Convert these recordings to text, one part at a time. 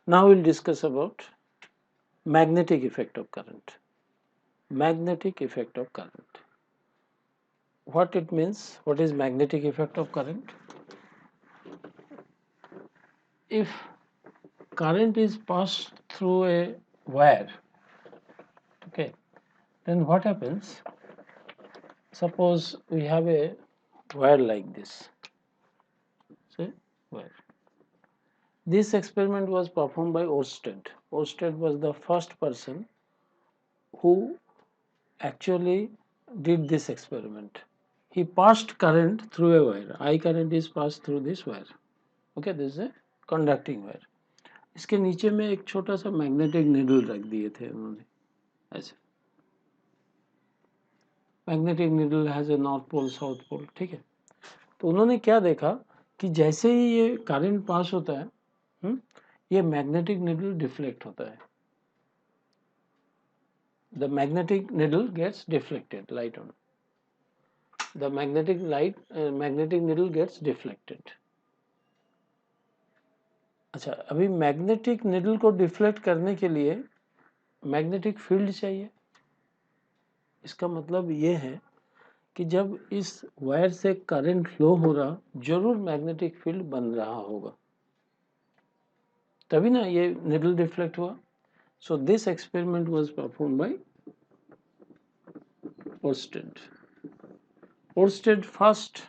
Now we'll discuss about magnetic effect of current. Magnetic effect of current. What it means? What is magnetic effect of current? If current is passed through a wire, okay, then what happens? Suppose we have a wire like this. Say wire. This experiment was performed by Ørsted. Ørsted was the first person who actually did this experiment. He passed current through a wire. I current is passed through this wire. Okay, this is a conducting wire. इसके नीचे में एक छोटा सा magnetic needle रख दिए थे उन्होंने ऐसे. Magnetic needle has a north pole south pole. ठीक है, तो उन्होंने क्या देखा कि जैसे ही ये करंट पास होता है ये मैग्नेटिक निडल डिफ्लेक्ट होता है. The magnetic needle gets deflected. Light on. The magnetic needle gets deflected. अच्छा, अभी मैग्नेटिक निडल को डिफ्लेक्ट करने के लिए मैग्नेटिक फील्ड चाहिए. इसका मतलब ये है कि जब इस वायर से करंट फ्लो हो रहा जरूर मैग्नेटिक फील्ड बन रहा होगा, तभी ना ये निडल डिफ्लेक्ट हुआ. So this experiment was perform by Ørsted. Ørsted first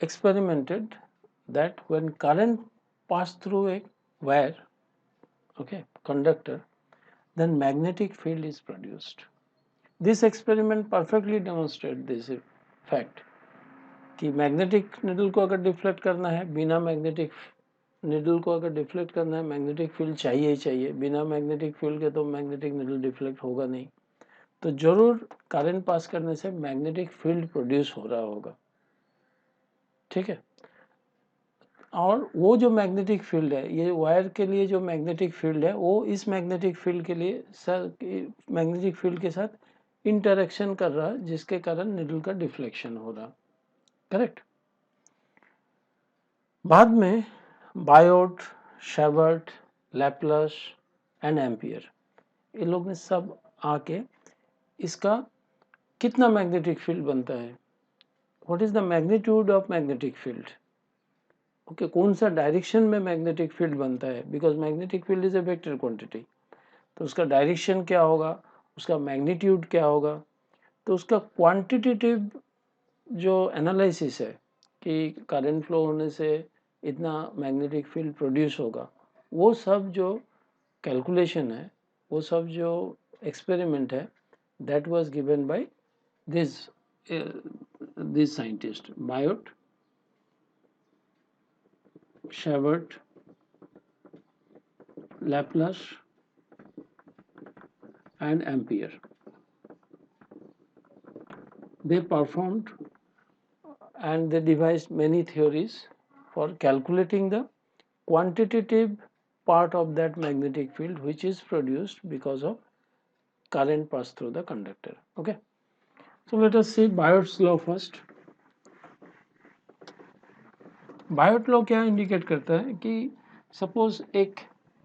experimented that when current passed through a wire, okay, conductor, then magnetic field is produced. This experiment perfectly demonstrates this fact कि magnetic needle को अगर deflect करना है, बिना magnetic needle को अगर deflect करना है मैग्नेटिक फील्ड चाहिए ही चाहिए. बिना मैग्नेटिक फील्ड के तो मैग्नेटिक निडल डिफ्लेक्ट होगा नहीं. तो जरूर करंट पास करने से मैग्नेटिक फील्ड प्रोड्यूस हो रहा होगा. ठीक है, और वो जो मैग्नेटिक फील्ड है, ये वायर के लिए जो मैग्नेटिक फील्ड है वो इस मैग्नेटिक फील्ड के लिए मैग्नेटिक फील्ड के साथ इंटरेक्शन कर रहा है, जिसके कारण निडल का डिफ्लेक्शन हो रहा. करेक्ट. बाद में बायोट, शेवर्ट, लैप्लास एंड एम्पियर ये लोग ने सब आके इसका कितना मैग्नेटिक फील्ड बनता है, what is the magnitude of magnetic field, okay, कौन सा डायरेक्शन में मैग्नेटिक फील्ड बनता है, because magnetic field is a vector quantity. तो उसका डायरेक्शन क्या होगा, उसका मैग्नीट्यूड क्या होगा. तो उसका क्वांटिटेटिव जो एनालिसिस है कि करंट फ्लो होने से इतना मैग्नेटिक फील्ड प्रोड्यूस होगा, वो सब जो कैलकुलेशन है, वो सब जो एक्सपेरिमेंट है, that was given by this scientist Biot, Savart, Laplace and Ampere. They performed and they devised many theories for calculating the quantitative part of that magnetic field which is produced because of current pass through the conductor. Okay, so let us see Biot's law first. Biot law क्या indicate करता है कि suppose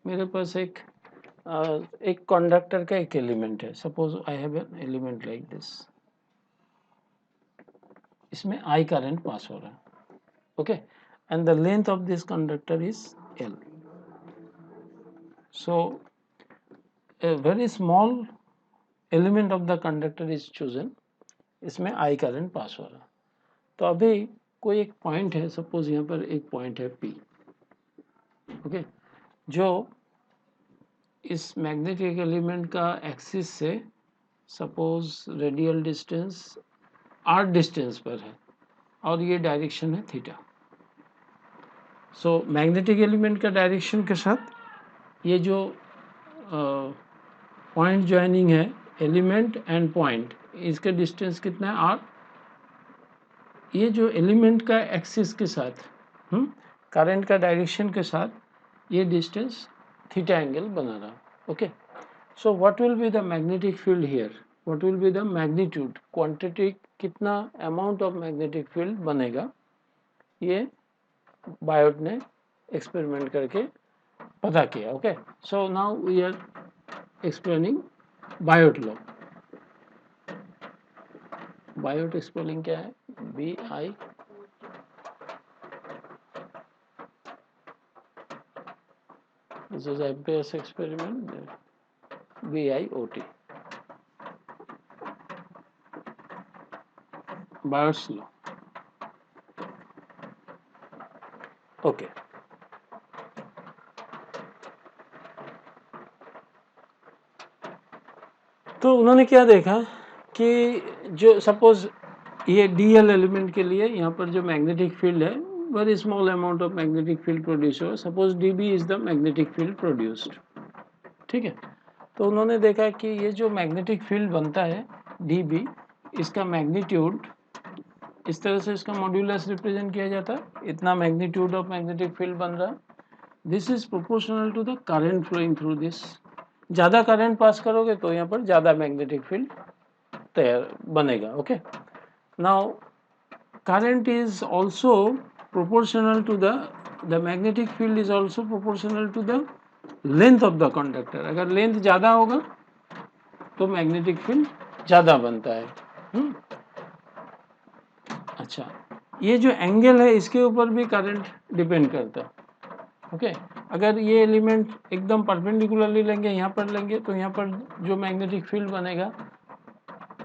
मेरे पास एक conductor का एक element है. Suppose I have an element like this, इसमें I करंट पास हो रहा है. Okay, and the length of this conductor is L. So a very small element of the conductor is chosen, इसमें I current pass हो रहा. तो अभी कोई एक पॉइंट है, सपोज यहाँ पर एक पॉइंट है P, ओके, जो इस मैग्नेटिक एलिमेंट का एक्सिस से suppose radial distance r distance पर है और ये डायरेक्शन है थीटा. सो मैग्नेटिक एलिमेंट का डायरेक्शन के साथ ये जो पॉइंट ज्वाइनिंग है एलिमेंट एंड पॉइंट, इसका डिस्टेंस कितना है r. ये जो एलिमेंट का एक्सिस के साथ करंट का डायरेक्शन के साथ ये डिस्टेंस थीटा एंगल बना रहा. Okay, so what will be the magnetic field here, what will be the magnitude, quantity, कितना अमाउंट ऑफ मैग्नेटिक फील्ड बनेगा, ये बायोट ने एक्सपेरिमेंट करके पता किया. Okay, so now we are explaining Biot law. Biot spelling क्या है? BI this is Ampere's experiment. BIOT Biot's law. Okay, तो उन्होंने क्या देखा कि जो सपोज ये DL एलिमेंट के लिए यहाँ पर जो मैग्नेटिक फील्ड है, very small amount of magnetic field produce हो. Suppose DB is the magnetic field produced. ठीक है, तो उन्होंने देखा कि ये जो मैग्नेटिक फील्ड बनता है DB, इसका मैग्नीट्यूड इस तरह से इसका मॉड्यूलस रिप्रेजेंट किया जाता है. इतना मैग्नीट्यूड ऑफ मैग्नेटिक फील्ड बन रहा है. This is proportional to the current flowing through this. ज़्यादा करंट पास करोगे तो यहाँ पर ज़्यादा मैग्नेटिक फील्ड तैयार बनेगा. Okay, now current is also proportional to the magnetic field is also proportional to the length of the conductor. अगर length ज़्यादा होगा तो मैग्नेटिक फील्ड ज़्यादा बनता है. अच्छा, ये जो एंगल है इसके ऊपर भी करंट डिपेंड करता है. ओके, अगर ये एलिमेंट एकदम परपेंडिकुलरली लेंगे, यहाँ पर लेंगे, तो यहाँ पर जो मैग्नेटिक फील्ड बनेगा,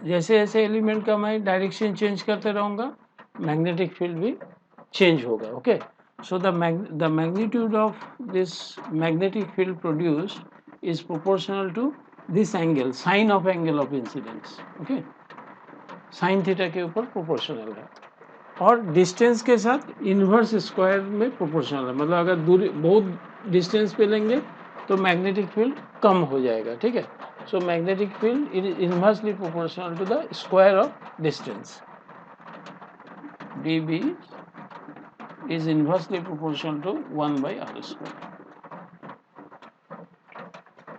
जैसे जैसे एलिमेंट का मैं डायरेक्शन चेंज करते रहूँगा, मैग्नेटिक फील्ड भी चेंज होगा. Okay, so the magnitude of this magnetic field produced is proportional to this angle, sine of angle of incidence. okay, sin theta के ऊपर प्रोपोर्शनल है और डिस्टेंस के साथ इन्वर्स स्क्वायर में प्रोपोर्शनल है. मतलब अगर दूरी बहुत डिस्टेंस पे लेंगे तो मैग्नेटिक फील्ड कम हो जाएगा. ठीक है, so magnetic field is inversely proportional to the square of distance. DB is inversely proportional to 1 by R square.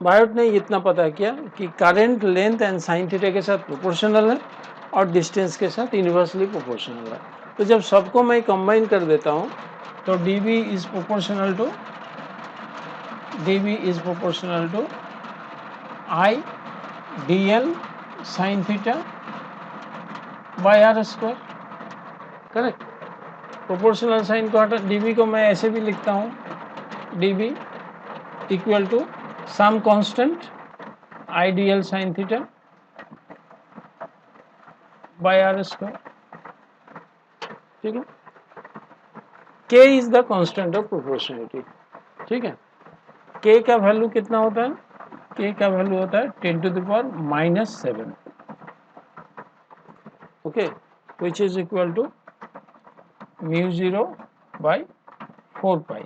Biot ने इतना पता किया कि current length and sine theta के साथ प्रोपोर्शनल है और डिस्टेंस के साथ इन्वर्सली प्रोपोर्शनल है. तो जब सबको मैं कंबाइन कर देता हूँ तो DB is proportional to I DL sine theta by R square. Correct. Proportional sine को हटा, DB को मैं ऐसे भी लिखता हूँ, DB equal to some constant IDL sine theta by R square. ठीक है, K is the constant of proportionality. ठीक है, K का वैल्यू कितना होता है? K का वैल्यू होता है 10⁻⁻⁷. Okay, which is equal to μ0 by 4 pi.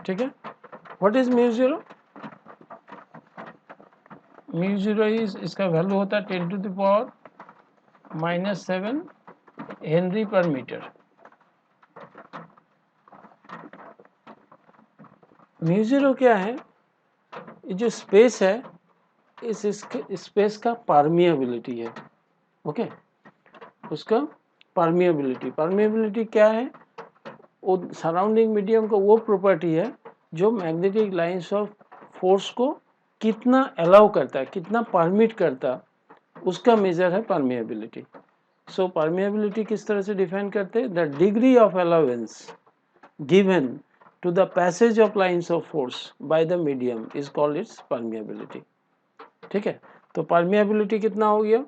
ठीक है, व्हाट इज μ0? μ0 इज, इसका वैल्यू होता है 10⁻⁷ हेनरी पर मीटर. μ0 क्या है? ये जो स्पेस है, इस स्पेस का परमिएबिलिटी है. ओके, उसका परमिएबिलिटी क्या है? वो सराउंडिंग मीडियम का वो प्रॉपर्टी है जो मैग्नेटिक लाइंस ऑफ फोर्स को कितना अलाउ करता है, कितना परमिट करता है, उसका मेजर है परमिएबिलिटी. सो परमिएबिलिटी किस तरह से डिफाइन करते हैं? The degree of allowance given to the passage of lines of force by the medium is called its permeability. ठीक है, तो permeability कितना हो गया?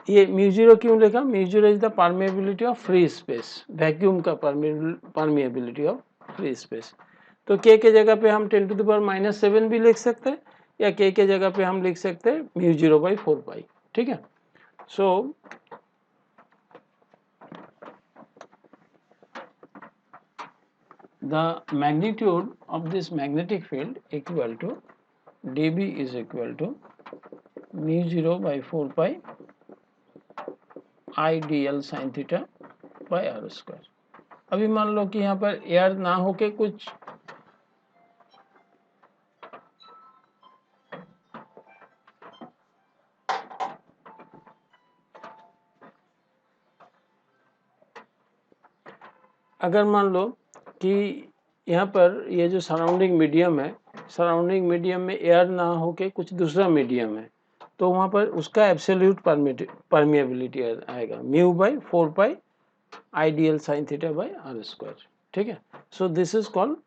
ये μ0 क्यों लिखा? μ0 is the permeability of free space, vacuum का परमिएबिलिटी ऑफ फ्री स्पेस. तो K के जगह पे हम 10⁻⁷ भी लिख सकते हैं या K के जगह पे हम लिख सकते हैं μ0 बाई 4 पाई. ठीक है, सो the magnitude of this magnetic field equal to dB is equal to μ0 by 4 pi I dl sin theta by R square. अभी मान लो कि यहाँ पर एयर ना होके कुछ अगर मान लो कि यहाँ पर ये जो सराउंडिंग मीडियम है, सराउंडिंग मीडियम में एयर ना होके कुछ दूसरा मीडियम है, तो वहाँ पर उसका एब्सोल्यूट परमिएबिलिटी आएगा mu by 4 pi I DL sine theta by are square, ठीक है। So this is called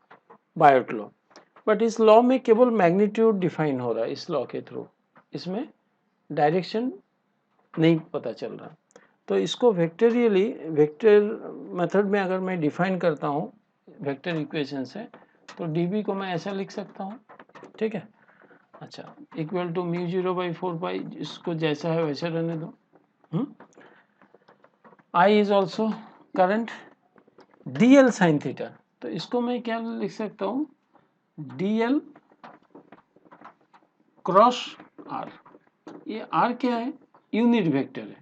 Biot law. But इस लॉ में केवल मैग्नीट्यूड डिफाइन हो रहा है इस लॉ के थ्रू, इसमें डायरेक्शन नहीं पता चल रहा। तो इसको वेक्टोरियली, वेक्टर मेथड में अगर मैं डिफाइन करता हूँ वेक्टर इक्वेशन से, तो dB को मैं ऐसा लिख सकता हूँ, ठीक है। अच्छा, इक्वल टू म्यू 0 बाई 4 पाई, इसको जैसा है वैसा रहने दो। I is also current dl sine theta, तो इसको मैं क्या लिख सकता हूँ, dl क्रॉस r। ये r क्या है, यूनिट वेक्टर है,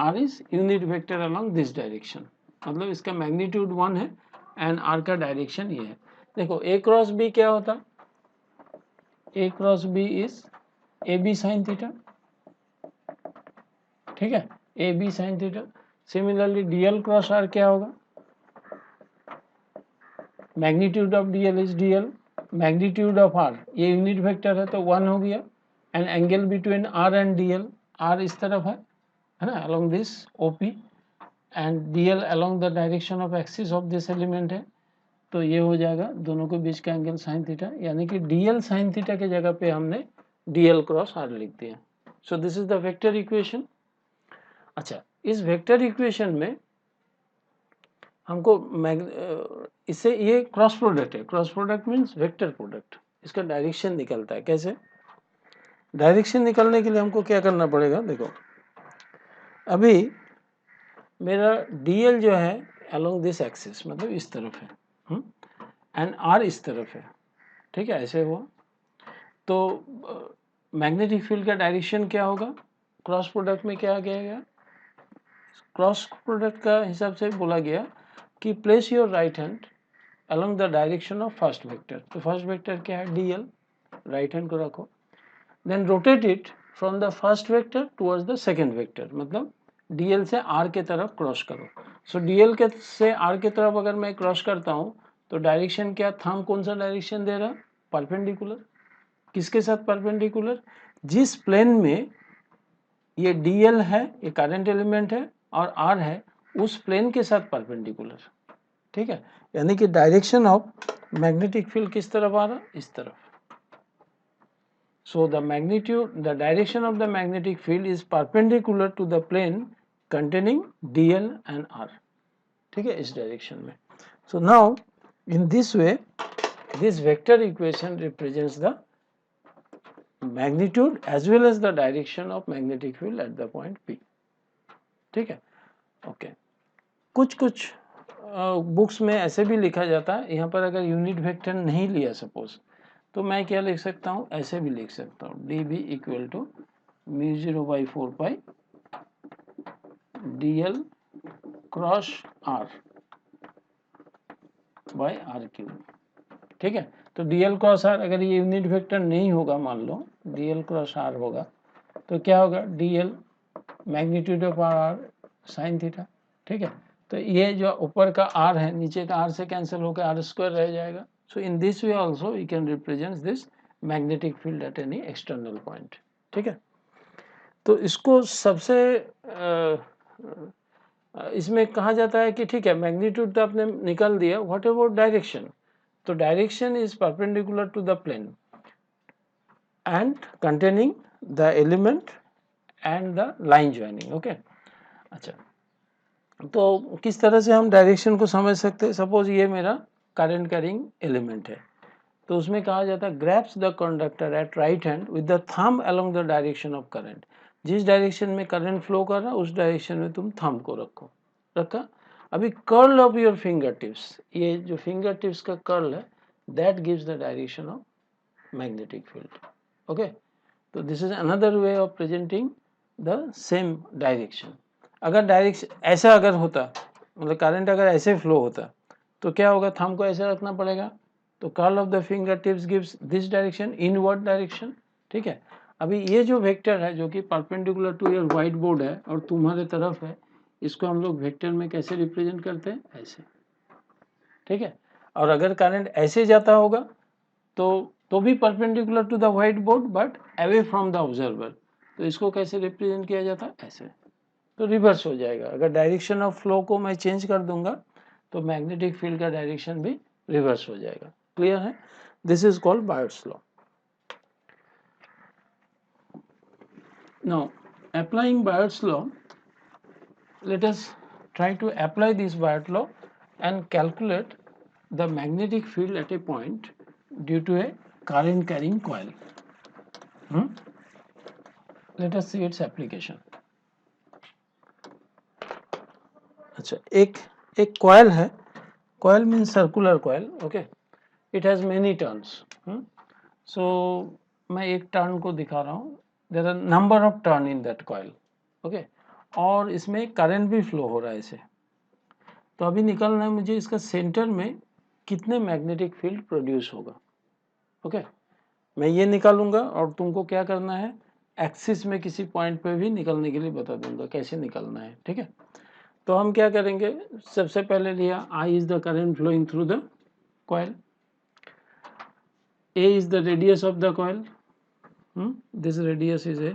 r is unit vector along this direction, मतलब इसका मैग्नीट्यूड 1 है एंड r का डायरेक्शन ये है। देखो a क्रॉस b क्या होता, a क्रॉस b इज ए बी साइन थीटा, ठीक है, a b sine theta. Similarly dl cross r क्या होगा, magnitude of dl is dl, magnitude of r ये यूनिट वेक्टर है तो 1 हो गया, and angle between r and dl, r इस तरफ है ना, along this OP, and dl along the direction of axis of this element है, तो ये हो जाएगा दोनों के बीच का एंगल साइन थीटा, यानी कि dl साइन थीटा के जगह पे हमने dl क्रॉस r लिख दिया। सो this is the vector equation. अच्छा, इस वेक्टर इक्वेशन में हमको इससे ये क्रॉस प्रोडक्ट है, cross product means vector product, इसका डायरेक्शन निकलता है। कैसे डायरेक्शन निकलने के लिए हमको क्या करना पड़ेगा, देखो अभी मेरा dl जो है अलोंग दिस एक्सिस, मतलब इस तरफ है, एंड r इस तरफ है, ठीक है, ऐसे हुआ। तो मैग्नेटिक फील्ड का डायरेक्शन क्या होगा, क्रॉस प्रोडक्ट में क्या आ गया, क्रॉस प्रोडक्ट का हिसाब से बोला गया कि place your right hand along the direction of first vector, तो फर्स्ट वेक्टर क्या है dl, राइट हैंड को रखो, then rotate it from the first vector towards the second vector, मतलब dl से r के तरफ क्रॉस करो। सो dl के से r के तरफ अगर मैं क्रॉस करता हूँ तो डायरेक्शन क्या, थंब कौन सा डायरेक्शन दे रहा, परपेंडिकुलर, किसके साथ परपेंडिकुलर, जिस प्लेन में ये dl है, ये करंट एलिमेंट है, और r है, उस प्लेन के साथ परपेंडिकुलर, ठीक है। यानी कि डायरेक्शन ऑफ मैग्नेटिक फील्ड किस तरफ आ रहा, इस तरफ। So the magnitude, the direction of the magnetic field is perpendicular to the plane containing dl and r, ठीक है, इस डायरेक्शन में। So now in this way this vector equation represents the magnitude as well as the direction of magnetic field at the point P, ठीक है। Okay, कुछ books में ऐसे भी लिखा जाता है, यहाँ पर अगर यूनिट वेक्टर नहीं लिया सपोज, तो मैं क्या लिख सकता हूँ, ऐसे भी लिख सकता हूँ, dB equal to mu 0 by 4 pi dl cross r by r cube, ठीक है। तो dl क्रॉस r अगर ये यूनिट वेक्टर नहीं होगा, मान लो dl क्रॉस r होगा, तो क्या होगा, dl magnitude of r sign theta, ठीक है। तो ये जो ऊपर का r है, नीचे का r से कैंसिल होकर r स्क्वायर रह जाएगा। So in this way also we can represent this magnetic field at any external point, ठीक है। तो इसको सबसे इसमें कहा जाता है कि ठीक है, मैग्नीट्यूड तो आपने निकाल दिया, व्हाट अबाउट डायरेक्शन, तो direction is perpendicular to the plane and containing the element and the line joining, okay. अच्छा, तो किस तरह से हम डायरेक्शन को समझ सकते हैं, सपोज ये मेरा करंट कैरिंग एलिमेंट है, तो उसमें कहा जाता है grabs the conductor at right hand with the thumb along the direction of current, जिस डायरेक्शन में करंट फ्लो कर रहा है उस डायरेक्शन में तुम थंब को रखो, रखा। अभी curl of your finger tips, ये जो फिंगर टिप्स का कर्ल है, that gives the direction of magnetic field, okay. तो this is another way of presenting the same direction. अगर डायरेक्शन ऐसा अगर होता, मतलब करंट अगर ऐसे फ्लो होता, तो क्या होगा, थंब को ऐसे रखना पड़ेगा, तो curl of the finger tips gives this direction, inward direction, ठीक है। अभी ये जो वेक्टर है जो कि perpendicular to your white board है और तुम्हारे तरफ है, इसको हम लोग वेक्टर में कैसे रिप्रेजेंट करते हैं, ऐसे, ठीक है। और अगर करंट ऐसे जाता होगा तो भी perpendicular to the white board but away from the observer, तो इसको कैसे रिप्रेजेंट किया जाता है, ऐसे, तो रिवर्स हो जाएगा। अगर डायरेक्शन ऑफ फ्लो को मैं चेंज कर दूंगा तो मैग्नेटिक फील्ड का डायरेक्शन भी रिवर्स हो जाएगा। क्लियर है? This is called buyers law. Now applying buyers law, let us try to apply this Bayes law and calculate the magnetic field at a point due to a current carrying coil. Let us see its application. अच्छा, एक coil है, coil means circular coil, okay, it has many turns. So मैं एक turn को दिखा रहा हूँ, there are number of turn in that coil, okay, और इसमें करंट भी फ्लो हो रहा है इसे। तो अभी निकलना है मुझे इसका सेंटर में कितने मैग्नेटिक फील्ड प्रोड्यूस होगा। ओके, मैं ये निकालूंगा और तुमको क्या करना है, एक्सिस में किसी पॉइंट पे भी निकलने के लिए बता दूंगा कैसे निकलना है। ठीक है, तो हम क्या करेंगे, सबसे पहले लिया I is the current flowing through the coil, a is the radius of the coil, this radius is a,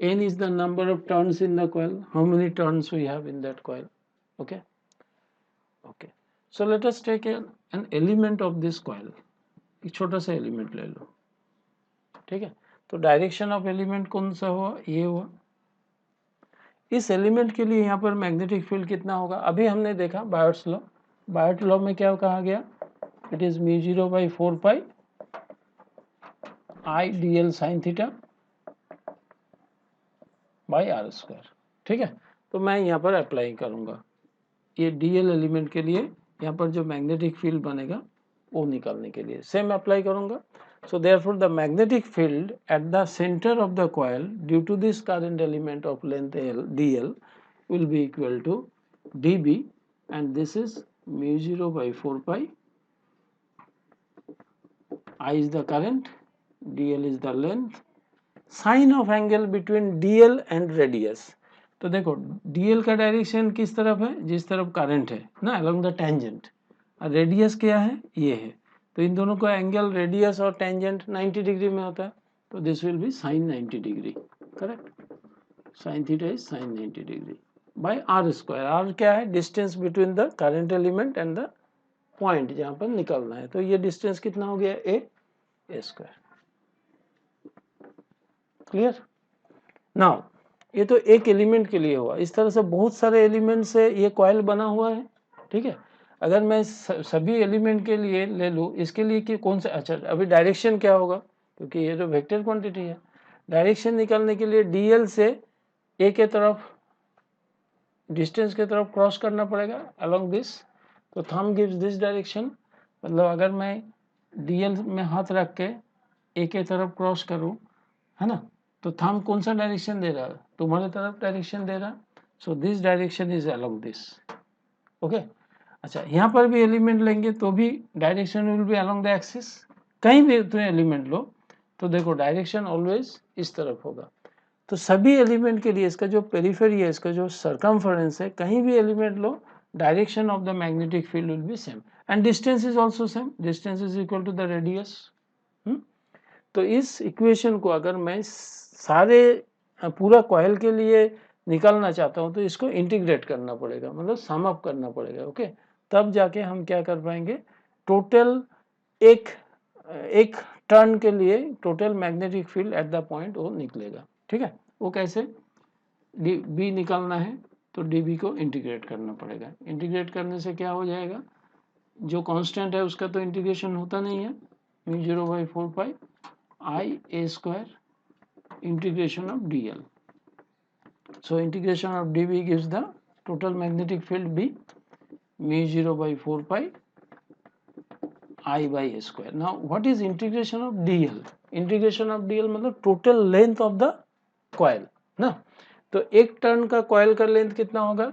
n is the number of turns in the coil, how many turns we have in that coil. Okay, okay, so let us take an element of this coil, एक छोटा सा element ले लो। ठीक है, तो direction of element कौन सा हुआ, ये हुआ। इस एलिमेंट के लिए यहाँ पर मैग्नेटिक फील्ड कितना होगा, अभी हमने देखा बायर्स लॉ, बायर्स लॉ में क्या कहा गया, it is μ0/4π I dl sin theta by are square. ठीक है, तो मैं यहाँ पर अप्लाई करूँगा, ये dl एलिमेंट के लिए यहाँ पर जो मैग्नेटिक फील्ड बनेगा वो निकालने के लिए सेम अप्लाई करूँगा। So therefore the magnetic field at the center of the coil due to this current element of length L dl will be equal to dB, and this is μ0/4π I is the current, dl is the length, sin of angle between dl and radius। तो देखो dl का direction किस तरफ है, जिस तरफ current है ना, along the tangent, और रेडियस क्या है, ये है, तो इन दोनों का एंगल रेडियस और टेंजेंट 90 डिग्री में होता है, तो this will be sine 90 degree, correct, sine theta is sine 90 degree by R square. R क्या है, distance between the current element and the point जहां पर निकलना है, तो ये डिस्टेंस कितना हो गया, ए स्क्वायर। क्लियर? नाउ ये तो एक एलिमेंट के लिए हुआ, इस तरह से बहुत सारे एलिमेंट से ये कॉइल बना हुआ है। ठीक है, अगर मैं सभी एलिमेंट के लिए ले लूँ, इसके लिए कि कौन सा, अच्छा अभी डायरेक्शन क्या होगा, क्योंकि ये तो वेक्टर क्वांटिटी है, डायरेक्शन निकालने के लिए डीएल से ए के तरफ डिस्टेंस के तरफ क्रॉस करना पड़ेगा अलोंग दिस, तो थंब गिव्स दिस डायरेक्शन, मतलब अगर मैं डीएल में हाथ रख के ए के तरफ क्रॉस करूँ, है ना, तो थंब कौन सा डायरेक्शन दे रहा है, तुम्हारे तरफ डायरेक्शन दे रहा, so this direction is along this. Okay, अच्छा यहाँ पर भी एलिमेंट लेंगे तो भी direction will be along the axis, कहीं भी तुम एलिमेंट लो तो देखो डायरेक्शन ऑलवेज इस तरफ होगा। तो सभी एलिमेंट के लिए इसका जो पेरिफेरी है, इसका जो सरकमफेरेंस है, कहीं भी एलिमेंट लो, direction of the magnetic field will be same and distance is also same, distance is equal to the radius. तो इस इक्वेशन को अगर मैं सारे पूरा कॉइल के लिए निकालना चाहता हूँ तो इसको इंटीग्रेट करना पड़ेगा, मतलब सम अप करना पड़ेगा। ओके, तब जाके हम क्या कर पाएंगे, टोटल एक टर्न के लिए total magnetic field at the point वो निकलेगा। ठीक है, वो कैसे, बी निकालना है तो डीबी को इंटीग्रेट करना पड़ेगा, इंटीग्रेट करने से क्या हो जाएगा, जो कांस्टेंट है उसका तो इंटीग्रेशन होता नहीं है, μ0/4π I a square integration of dl, so integration of dB gives the total magnetic field B μ0/4π I by a square। now what is integration of dl, integration of dl मतलब total length of the coil ना, तो एक turn का coil का length कितना होगा,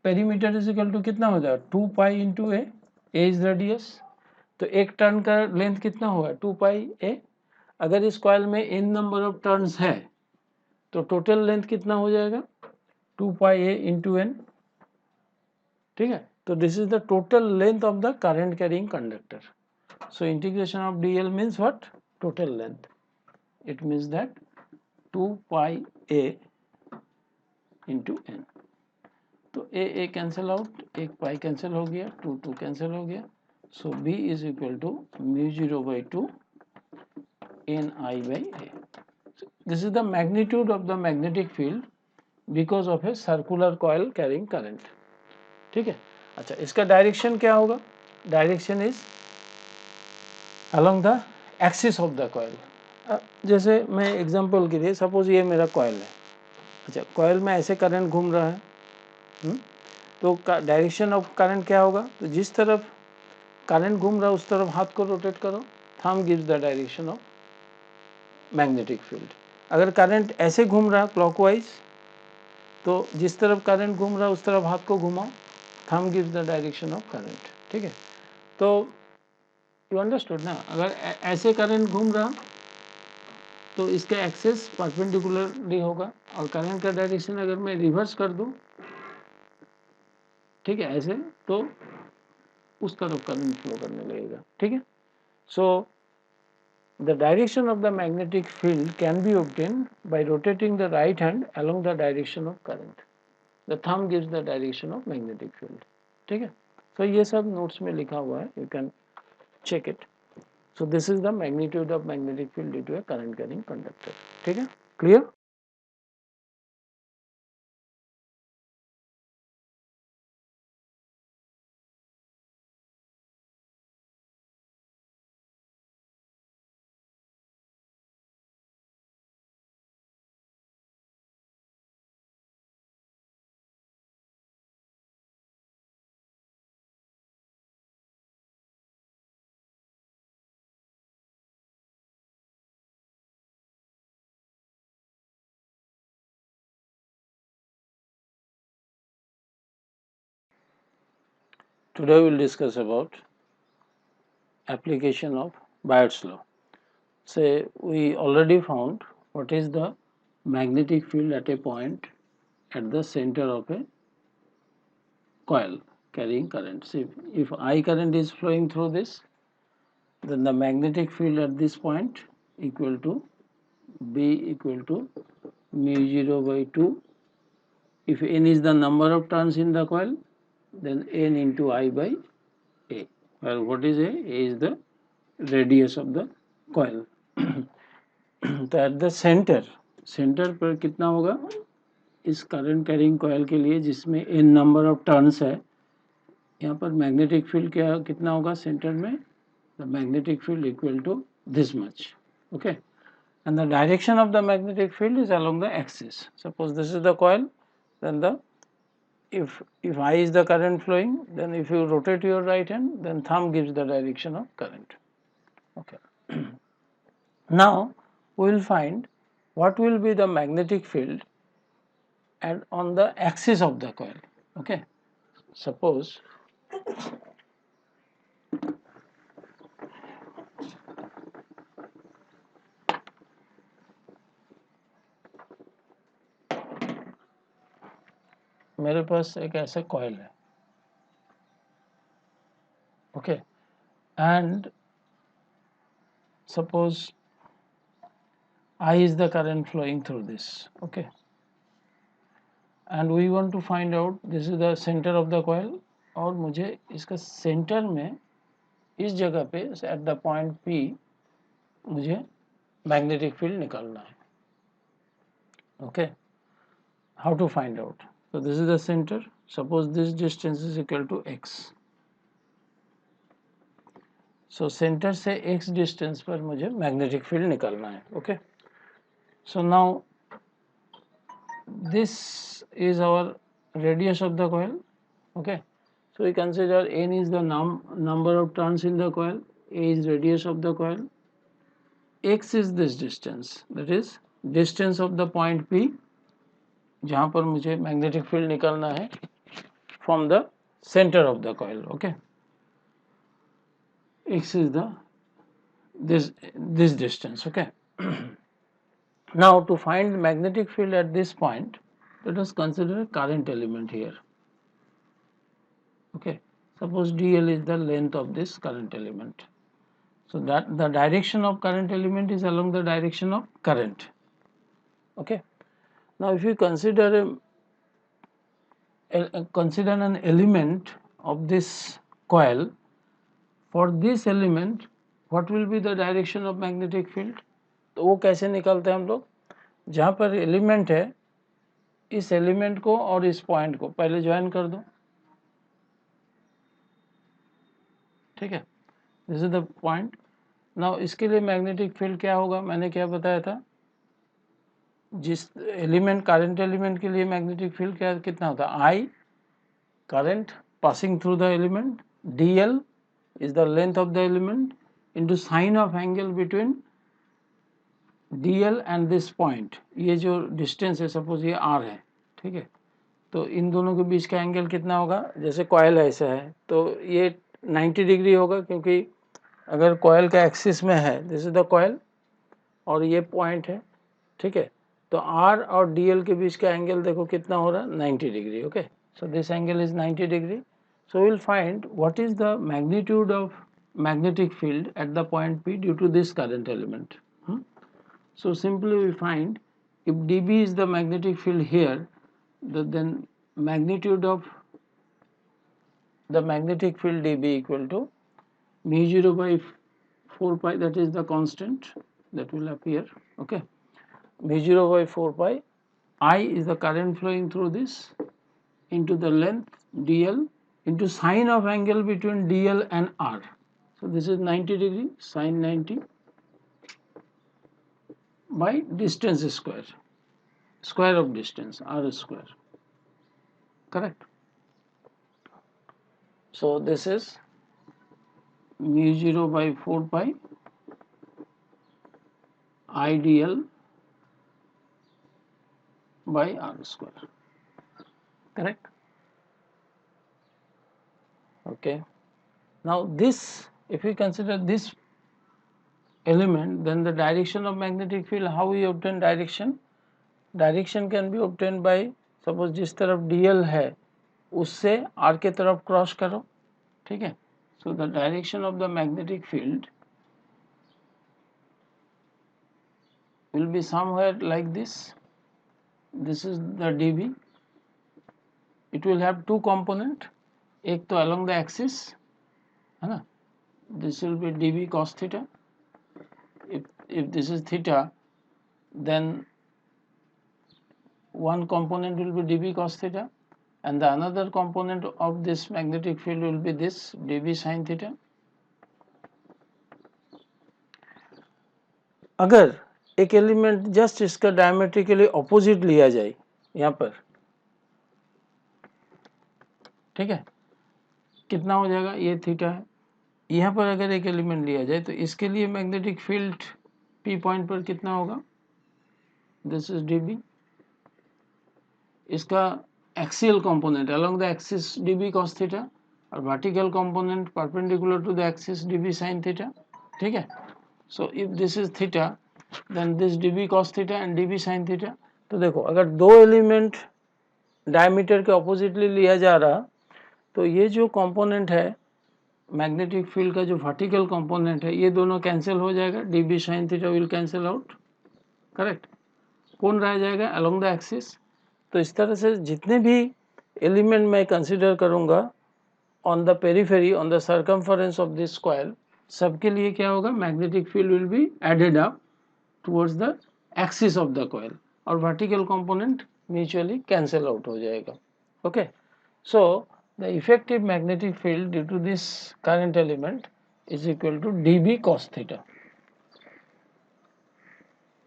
perimeter is equal to कितना हो जाएगा, 2 pi into A is radius, तो एक टर्न का लेंथ कितना होगा, 2 पाई ए। अगर इस कॉइल में n नंबर ऑफ टर्न्स है तो टोटल लेंथ कितना हो जाएगा, 2 पाई ए इंटू एन। ठीक है, So this is the total length of the current carrying conductor. So integration of dl means what? Total length. It means that 2 pi a into n. तो a cancel out, एक pi cancel हो गया, 2 cancel हो गया. So b is equal to mu 0 by 2 n I by a. So this is the magnitude of the magnetic field because of a circular coil carrying current. ठीक है. अच्छा, इसका direction क्या होगा? Direction is along the axis of the coil. जैसे मैं example के लिए सपोज ये मेरा कॉयल है. अच्छा, कॉयल में ऐसे करंट घूम रहा है. तो डायरेक्शन ऑफ करंट क्या होगा? तो जिस तरफ करंट घूम रहा है उस तरफ हाथ को रोटेट करो. Thumb gives the direction of magnetic field. अगर करंट ऐसे घूम रहा है क्लॉकवाइज, तो जिस तरफ करंट घूम रहा है उस तरफ हाथ को घुमाओ. Thumb gives the direction of current. ठीक है. तो यू अंडरस्टूड ना. अगर ऐसे करंट घूम रहा तो इसका एक्सेस परपेंडिकुलरली होगा, और करंट का डायरेक्शन अगर मैं रिवर्स कर दूं, ठीक है, ऐसे, तो उस तरफ करंट फ्लो करने लगेगा. ठीक है. सो the direction of the magnetic field can be obtained by rotating the right hand along the direction of current. The thumb gives the direction of magnetic field. ठीक है. So ये सब नोट्स में लिखा हुआ है, you can check it. So this is the magnitude of magnetic field due to a current carrying conductor. ठीक है. Clear? Today we will discuss about application of Bayer's law. Say we already found what is the magnetic field at a point at the center of a coil carrying current. So if I current is flowing through this, then the magnetic field at this point equal to B equal to mu 0 by 2. If n is the number of turns in the coil, then n into I by A. Well, what is A? A is the radius of the coil. तो eight the centre पर कितना होगा इस current carrying coil के लिए, जिसमें n number of turns है. यहाँ पर मैग्नेटिक फील्ड क्या कितना होगा सेंटर में? The magnetic field equal to this much. Okay. And the direction of the magnetic field is along the axis. Suppose this is the coil, then the if I is the current flowing, then if you rotate your right hand, then thumb gives the direction of current. Okay. Now we will find what will be the magnetic field and on the axis of the coil. Okay. Suppose मेरे पास एक ऐसा coil है. Okay. And suppose I is the current flowing through this. Okay. And we want to find out this is the center of the coil, और मुझे इसका centre में इस जगह पे एट द पॉइंट P मुझे मैग्नेटिक फील्ड निकालना है. Okay. How to find out? So this is the center. Suppose this distance is equal to x. So center से x distance पर मुझे magnetic field निकालना है. Okay. So now this is our radius of the coil. Okay. So we consider n is the number of turns in the coil, a is radius of the coil, x is this distance, that is distance of the point P जहाँ पर मुझे magnetic field निकालना है from the center of the coil. Okay. X is the this distance. Okay. Now to find magnetic field at this point, let us consider a current element here. Okay, suppose dl is the length of this current element. So that the direction of current element is along the direction of current. Okay. Now if you consider an element of this coil, for this element what will be the direction of magnetic field? तो वो कैसे निकालते हैं हम लोग? जहाँ पर element है, इस एलिमेंट को और इस पॉइंट को पहले ज्वाइन कर दो, ठीक है, this is the point. Now इसके लिए मैग्नेटिक फील्ड क्या होगा? मैंने क्या बताया था? जिस एलिमेंट, करंट एलिमेंट के लिए मैग्नेटिक फील्ड क्या कितना होता है? I, current passing through the element, dl is the length of the element into sine of angle between dl and this point. ये जो डिस्टेंस है, सपोज ये r है, ठीक है, तो इन दोनों के बीच का एंगल कितना होगा? जैसे कॉयल ऐसा है तो ये 90 डिग्री होगा, क्योंकि अगर कॉयल का एक्सिस में है, दिस इज द कॉयल और ये पॉइंट है, ठीक है, तो r और dl के बीच का एंगल देखो कितना हो रहा है? 90 degree. Okay, so this angle is 90 degree. So we will find what is the magnitude of magnetic field at the point P due to this current element. So simply we find if dB is the magnetic field here, then magnitude of the magnetic field dB equal to mu 0 by 4 pi, that is the constant that will appear. Okay, mu 0 by 4 pi, I is the current flowing through this into the length dl into sine of angle between dl and r. So this is 90 degree, sine 90 by distance square, square of distance, r square, correct? So this is mu 0 by 4 pi I dl by r square, correct? Okay, now this, if we consider this element, then the direction of magnetic field, how we obtain direction? Direction can be obtained by, suppose जिस तरफ dl है उससे r के तरफ cross करो, ठीक है, so the direction of the magnetic field will be somewhere like this. This is the dB. It will have two component, एक तो along the axis है ना, this will be dB cos theta. If this is theta, then one component will be dB cos theta and the another component of this magnetic field will be this dB sin theta. अगर एक element just इसका diametrically opposite लिया जाए यहाँ पर, ठीक है, कितना हो जाएगा? ये थीटा है, यहाँ पर अगर एक एलिमेंट लिया जाए तो इसके लिए मैग्नेटिक फील्ड P पॉइंट पर कितना होगा? This is dB. इसका axial component along the axis dB cos theta और vertical component perpendicular to the axis dB sin theta, ठीक है. So if this is theta, then this dB cos theta and dB sin theta. तो देखो, अगर दो element diameter के oppositely लिया जा रहा, तो ये जो कंपोनेंट है मैग्नेटिक फील्ड का, जो वर्टिकल कंपोनेंट है, ये दोनों कैंसिल हो जाएगा, dB sin theta will cancel out, correct. कौन रह जाएगा? Along the axis. तो इस तरह से जितने भी एलिमेंट मैं कंसीडर करूंगा on the periphery, on the circumference of this coil, सबके लिए क्या होगा? Magnetic field will be added up towards the axis of the coil और vertical component mutually cancel out हो जाएगा. Okay, so the effective magnetic field due to this current element is equal to dB cos theta.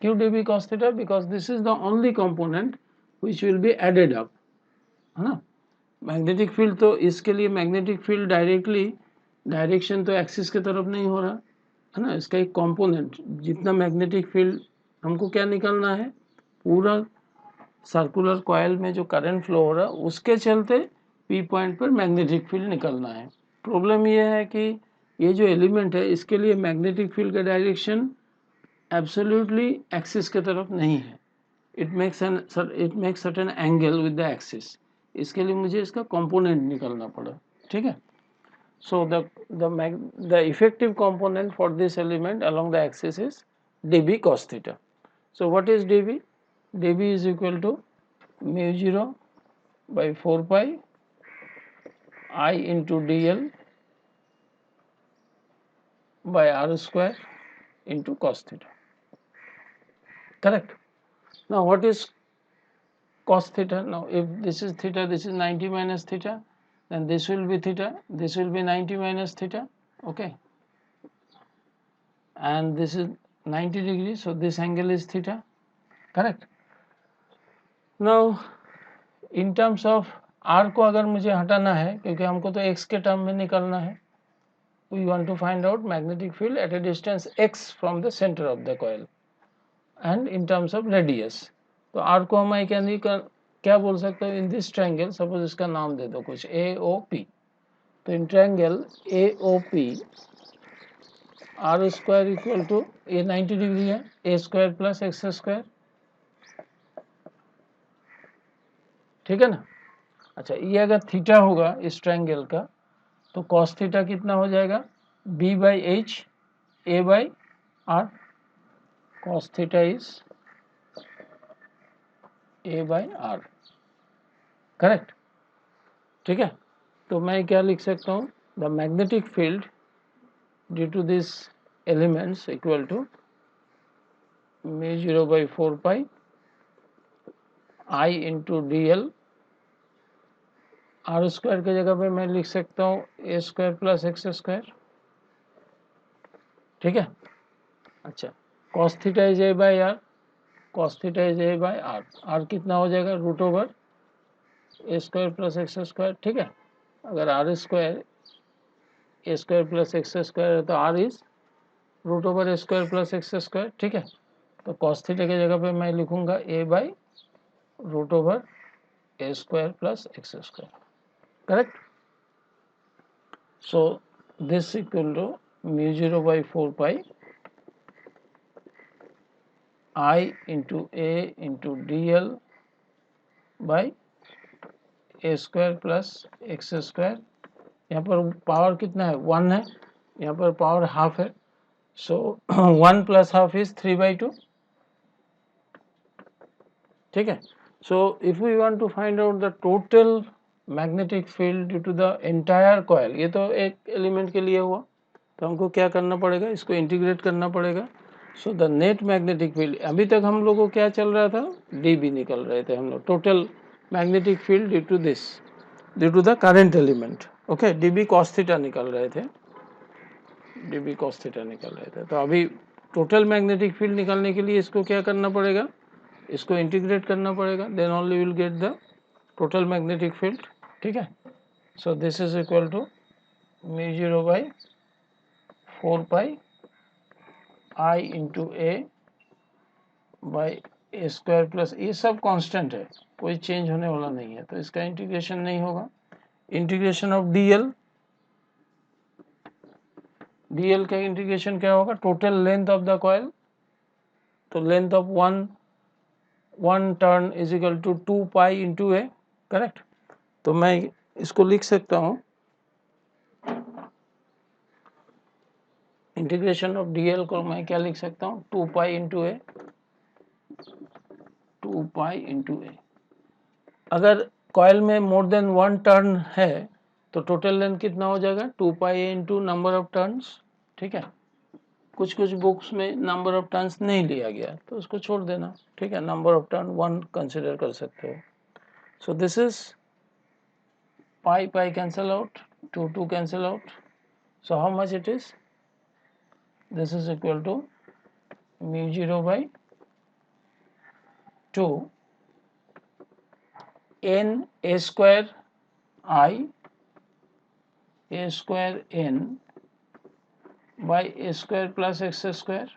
क्यों dB cos theta? Because this is the only component which will be added up, है ना. Magnetic field, तो इसके लिए magnetic field directly direction तो axis के तरफ नहीं हो रहा है ना, इसका एक कंपोनेंट, जितना मैग्नेटिक फील्ड हमको क्या निकालना है, पूरा सर्कुलर कॉइल में जो करंट फ्लो हो रहा है उसके चलते पी पॉइंट पर मैग्नेटिक फील्ड निकलना है. प्रॉब्लम ये है कि ये जो एलिमेंट है इसके लिए मैग्नेटिक फील्ड का डायरेक्शन एब्सोल्युटली एक्सिस के तरफ नहीं है. it makes certain angle with the axis. इसके लिए मुझे इसका कंपोनेंट निकालना पड़ा. ठीक है. So the effective component for this element along the axis is dB cos theta. So what is dB? dB is equal to mu 0 by 4 pi I into dl by r square into cos theta. Correct. Now what is cos theta? Now if this is theta, this is 90 minus theta, then this will be theta, this will be 90 minus theta, okay, and this is 90 degrees, so this angle is theta. Correct. Now in terms of r को अगर मुझे हटाना है, क्योंकि हमको तो x के term में निकालना है, we want to find out magnetic field at a distance x from the center of the coil and in terms of radius. तो r को हम क्या बोल सकते हो? इन दिस ट्रायंगल, सपोज इसका नाम दे दो कुछ AOP, तो in triangle AOP r square equal to, ये 90 डिग्री है, a square plus x square, ठीक है ना. अच्छा, ये अगर थीटा होगा इस ट्रायंगल का, तो कॉस थीटा कितना हो जाएगा? b by H a by R. Cos theta is a by R. Correct. ठीक है. तो मैं क्या लिख सकता हूँ? The magnetic field due to this elements equal to mu 0 by 4 pi I into D L. R square की जगह पे मैं लिख सकता हूँ A square plus x square. ठीक है. अच्छा, cos theta is A by R. Cos theta is A by are. R कितना हो जाएगा? रूट ओवर ए स्क्वायर प्लस एक्स स्क्वायर. ठीक है. अगर R square A square plus x square है तो R is root over A square plus x square. ठीक है. तो कॉस थीटा की जगह पे मैं लिखूंगा a by root over A square plus x square. Correct. So this equal to mu 0 by 4 pi I into A into dl by a square plus x square. यहाँ पर पावर कितना है? 1 है. यहाँ पर पावर हाफ है. So 1 plus half is 3/2. ठीक है. So if we want to find out the total magnetic field due to the entire coil, ये तो एक एलिमेंट के लिए हुआ, तो हमको क्या करना पड़ेगा? इसको इंटीग्रेट करना पड़ेगा. So the net magnetic field, अभी तक हम लोग को क्या चल रहा था? dB निकल रहे थे हम लोग, total magnetic field due to this, due to the current element. Okay, dB cos theta निकल रहे थे, dB cos थीटा निकल रहे थे. तो अभी टोटल मैग्नेटिक फील्ड निकालने के लिए इसको क्या करना पड़ेगा? इसको इंटीग्रेट करना पड़ेगा. Then only will get the total magnetic field. ठीक है. So this is equal to mu 0 by 4 pi I into A by A square plus, ये सब कांस्टेंट है, कोई चेंज होने वाला नहीं है, तो इसका इंटीग्रेशन नहीं होगा. इंटीग्रेशन ऑफ डीएल, डीएल का इंटीग्रेशन क्या होगा? Total length of the coil, तो length of one turn is equal to 2 pi into a. Correct. तो मैं इसको लिख सकता हूँ, इंटीग्रेशन ऑफ डीएल को मैं क्या लिख सकता हूँ? 2 पाई इंटू ए, 2 पाई इंटू ए. अगर कॉइल में मोर देन 1 टर्न है तो टोटल लेंथ कितना हो जाएगा? 2 pi A into number of turns. ठीक है. कुछ कुछ बुक्स में नंबर ऑफ टर्न्स नहीं लिया गया, तो उसको छोड़ देना. ठीक है. नंबर ऑफ टर्न 1 कंसिडर कर सकते हो. So this is pi pi cancel out, 2 2 cancel out. So how much it is? This is equal to mu 0 by 2 n a square I a square n by a square plus x square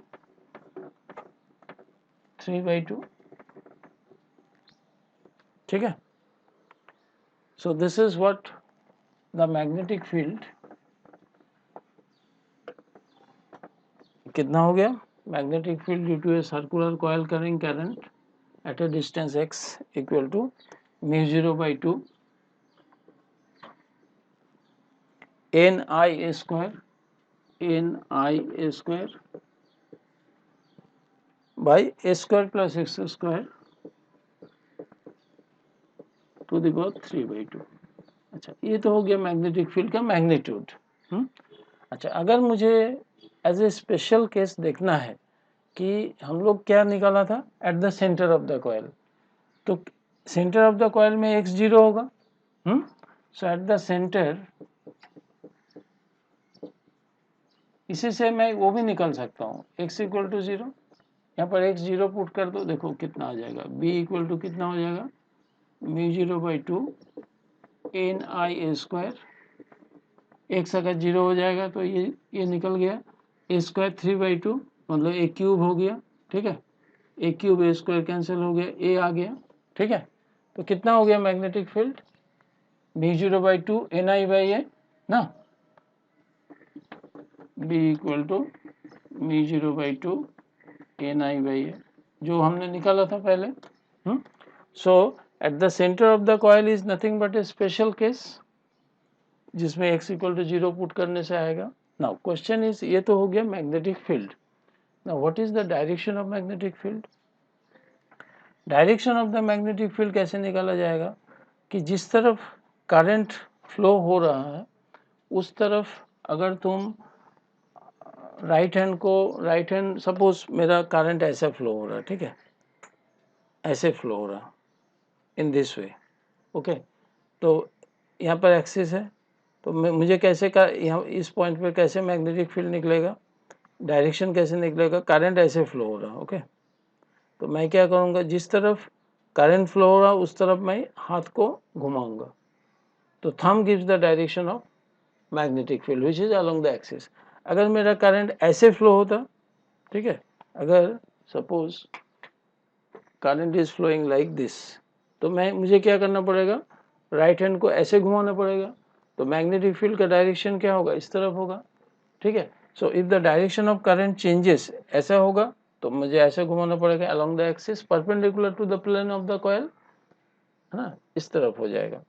3/2. ठीक है. So this is what the magnetic field, कितना हो गया? Magnetic field due to a circular coil carrying current at a distance x equal to mu 0 by 2 N I square by A square plus x square to the power 3/2। अच्छा, ये तो हो गया magnetic field का magnitude. अच्छा, अगर मुझे as a special case देखना है कि हम लोग क्या निकाला था eight the centre of the coil, तो सेंटर ऑफ द कॉइल में x 0 होगा। सो एट द सेंटर, इसी से मैं वो भी निकल सकता हूँ x इक्वल टू 0, यहाँ पर x 0 पुट कर दो, देखो कितना आ जाएगा, b इक्वल टू कितना हो जाएगा, μ0/2 एन आई ए स्क्वायर, x अगर 0 हो जाएगा तो ये निकल गया, ए स्क्वायर 3/2 मतलब ए क्यूब हो गया, ठीक है, ए क्यूब ए स्क्वायर कैंसिल हो गया, ए आ गया, ठीक है। तो कितना हो गया मैग्नेटिक फील्ड, μ0/2 ni/a ना, b इक्वल टू μ0/2 ni/a जो हमने निकाला था पहले। So at the centre of the coil is nothing but a special case जिसमें x इक्वल टू 0 पुट करने से आएगा। नाउ क्वेश्चन इज, ये तो हो गया magnetic field. Now what is the direction of magnetic field. Direction of the magnetic field कैसे निकाला जाएगा कि जिस तरफ करंट फ्लो हो रहा है उस तरफ अगर तुम राइट हैंड, सपोज मेरा करंट ऐसे फ्लो हो रहा है, ठीक है, ऐसे फ्लो हो रहा इन दिस वे, ओके, तो यहाँ पर एक्सिस है, तो मुझे कैसे यहाँ इस पॉइंट पर कैसे मैग्नेटिक फील्ड निकलेगा, डायरेक्शन कैसे निकलेगा, करंट ऐसे फ्लो हो रहा, ओके, तो मैं क्या करूँगा, जिस तरफ करंट फ्लो हो रहा उस तरफ मैं हाथ को घुमाऊंगा, तो thumb gives the direction of magnetic field which is along the axis. अगर मेरा करंट ऐसे फ्लो होता, ठीक है, अगर suppose current is flowing like this, तो मुझे क्या करना पड़ेगा, राइट हैंड को ऐसे घुमाना पड़ेगा, तो मैग्नेटिक फील्ड का डायरेक्शन क्या होगा, इस तरफ होगा, ठीक है। So if the direction of current changes, ऐसा होगा तो मुझे ऐसे घुमाना पड़ेगा along the axis perpendicular to the plane of the coil, है ना, इस तरफ हो जाएगा।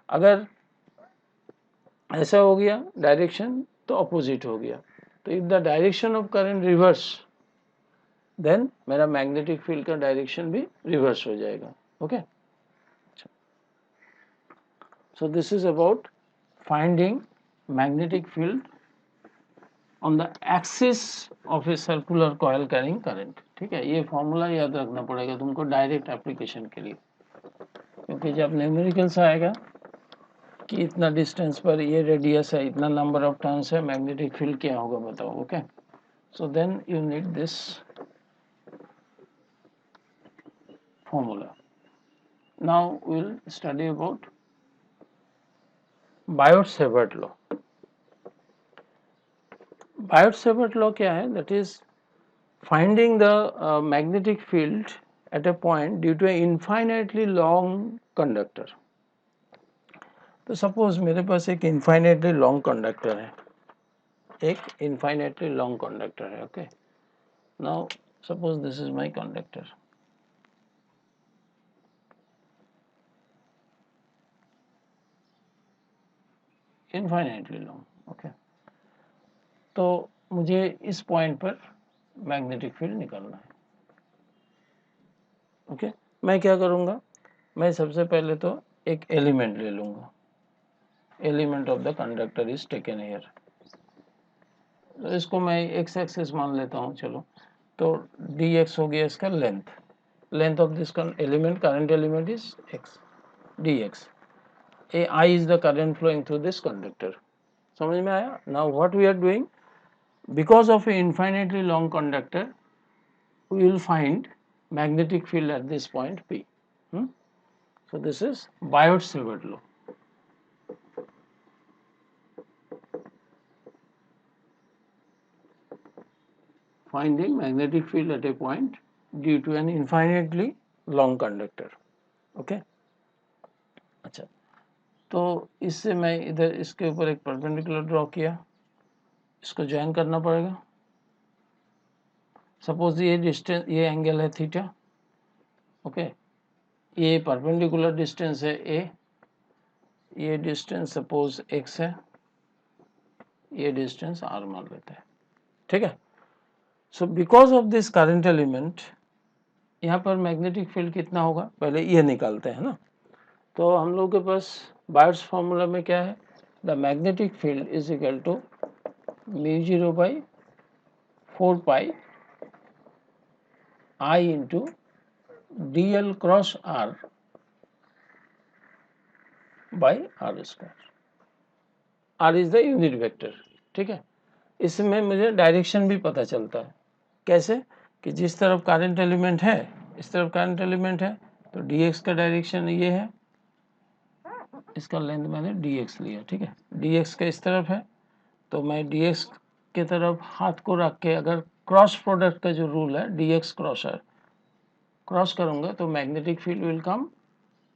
अगर ऐसा हो गया डायरेक्शन तो अपोजिट हो गया, तो if the direction of current reverse then मेरा मैग्नेटिक फील्ड का डायरेक्शन भी रिवर्स हो जाएगा, okay. So this is about finding magnetic field on the axis of a circular coil carrying current, ठीक है। ये फॉर्मूला याद रखना पड़ेगा तुमको डायरेक्ट एप्लीकेशन के लिए, क्योंकि जब न्यूमेरिकल्स आएगा कि इतना डिस्टेंस पर ये रेडियस है, इतना नंबर ऑफ टर्न्स है, मैग्नेटिक फील्ड क्या होगा बताओ, okay. So then you need this formula. Now we'll study about Biot-Savart law. Biot-Savart law क्या है, that is finding the magnetic field at a point due to an infinitely long conductor. तो suppose मेरे पास एक infinitely long conductor है, एक infinitely long conductor है, okay. Now suppose this is my conductor. Infinitely long, okay. तो मुझे इस point पर मैग्नेटिक फील्ड निकालना है, ओके। मैं क्या करूँगा, मैं सबसे पहले तो एक एलिमेंट ले लूँगा, element of the conductor is taken here, तो इसको मैं एक्स एक्सिस मान लेता हूँ, चलो, तो डी एक्स हो गया इसका length, length of this element, current element is X, D X, A I is the current flowing through this conductor, समझ में आया। Now what we are doing, because of an infinitely long conductor we will find magnetic field at this point P. So this is Biot-Savart law. Finding magnetic field at a point due to an infinitely long conductor. Okay. अच्छा, तो इससे मैं इधर इसके ऊपर एक perpendicular draw किया, इसको ज्वाइन करना पड़ेगा। सपोज ये डिस्टेंस, ये एंगल है थीटा, ओके, ये परपेंडिकुलर डिस्टेंस है ए, ये डिस्टेंस सपोज x है, ये डिस्टेंस r मान लेते हैं, ठीक है। So because of this current element यहाँ पर मैग्नेटिक फील्ड कितना होगा, पहले ये निकालते हैं ना। तो हम लोग के पास बायर्स फॉर्मूला में क्या है, the magnetic field is equal to μ0/4π I into dl cross r by r square. r is the unit vector, ठीक है। इसमें मुझे डायरेक्शन भी पता चलता है, कैसे कि जिस तरफ करंट एलिमेंट है इस तरफ करंट एलिमेंट है, तो dx का डायरेक्शन ये है, इसका लेंथ मैंने dx लिया, ठीक है। dx का इस तरफ है, तो मैं dx के तरफ हाथ को रख के अगर क्रॉस प्रोडक्ट का जो रूल है dx क्रॉसर क्रॉस करूंगा तो magnetic field will come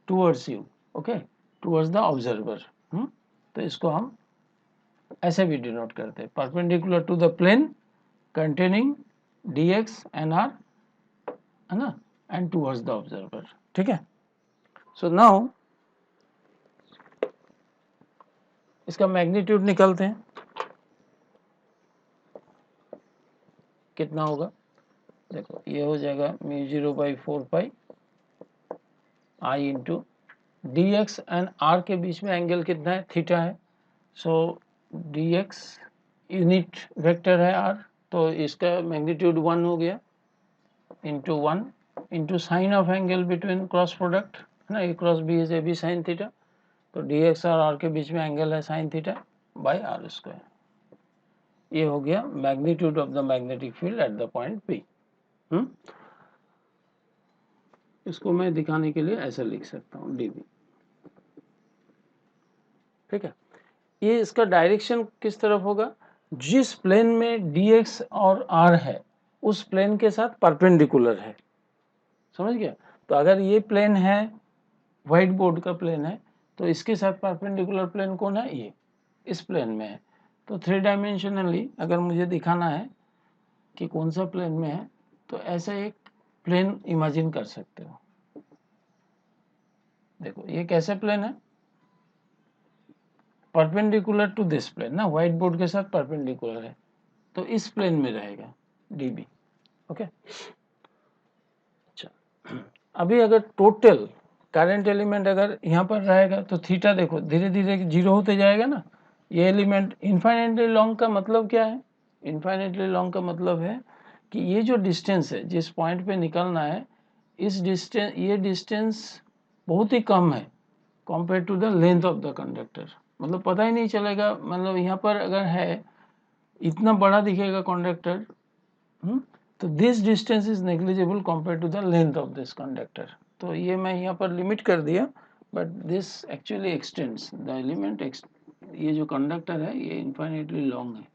towards you, okay, towards the observer. तो इसको हम ऐसे भी डिनोट करते हैं, perpendicular to the plane containing dx and r, है ना, एंड टूवर्ड्स द ऑब्जर्वर, ठीक है। सो नाउ इसका मैग्नीट्यूड निकालते हैं, कितना होगा, देखो ये हो जाएगा μ0/4π I into dx and r के बीच में एंगल कितना है, थीटा है। सो dx यूनिट वेक्टर है r, तो इसका मैग्नीट्यूड 1 हो गया, into 1 into sine of angle between cross product, है ना, a cross b is a b sine theta, तो dx और r के बीच में एंगल है sine theta by r square. ये हो गया magnitude of the magnetic field at the point P। इसको मैं दिखाने के लिए ऐसे लिख सकता हूँ dB, ठीक है। ये इसका डायरेक्शन किस तरफ होगा, जिस प्लेन में dx और r है उस प्लेन के साथ परपेंडिकुलर है, समझ गया। तो अगर ये प्लेन है, व्हाइट बोर्ड का प्लेन है, तो इसके साथ परपेंडिकुलर प्लेन कौन है, ये इस प्लेन में है। तो 3 डायमेंशनली अगर मुझे दिखाना है कि कौन सा प्लेन में है, तो ऐसा एक प्लेन इमेजिन कर सकते हो। देखो ये कैसे प्लेन है, परपेंडिकुलर टू दिस प्लेन ना, व्हाइट बोर्ड के साथ परपेंडिकुलर है, तो इस प्लेन में रहेगा dB, ओके। अच्छा, अभी अगर टोटल करंट एलिमेंट अगर यहाँ पर रहेगा तो थीटा देखो धीरे धीरे जीरो होते जाएगा ना। ये एलिमेंट इनफाइनाइटली लॉन्ग का मतलब क्या है, इनफाइनाइटली लॉन्ग का मतलब है कि ये जो डिस्टेंस है जिस पॉइंट पे निकलना है, इस डिस्टेंस, ये डिस्टेंस बहुत ही कम है compare to the length of the conductor, मतलब पता ही नहीं चलेगा, मतलब यहाँ पर अगर है इतना बड़ा दिखेगा कंडक्टर, तो this distance is negligible compare to the length of this conductor. तो ये मैं यहाँ पर लिमिट कर दिया, but this actually extends the element, ये जो कंडक्टर है ये इनफाइनाइटली लॉन्ग है।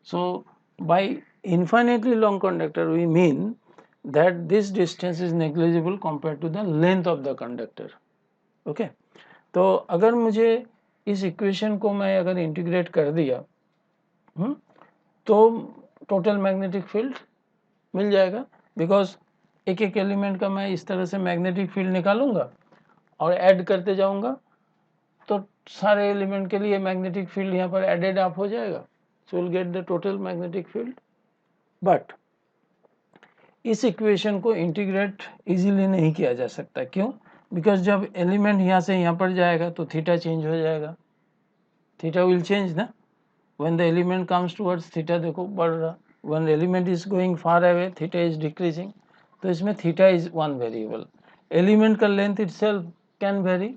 So by infinitely long conductor we mean that this distance is negligible compared to the length of the conductor, okay। तो अगर मुझे इस इक्वेशन को मैं अगर इंटीग्रेट कर दिया, तो टोटल मैग्नेटिक फील्ड मिल जाएगा, बिकॉज एक एक एलिमेंट का मैं इस तरह से मैग्नेटिक फील्ड निकालूंगा और ऐड करते जाऊंगा, तो सारे एलिमेंट के लिए मैग्नेटिक फील्ड यहाँ पर एडेड अप हो जाएगा, so we'll get the total magnetic field। but इस इक्वेशन को इंटीग्रेट इजीली नहीं किया जा सकता, क्यों, बिकॉज जब एलिमेंट यहाँ से यहाँ पर जाएगा तो थीटा चेंज हो जाएगा, थीटा विल चेंज ना, when the element comes towards theta देखो बढ़ रहा, when element is going far away theta is decreasing, तो इसमें theta is one variable, element का length itself can vary,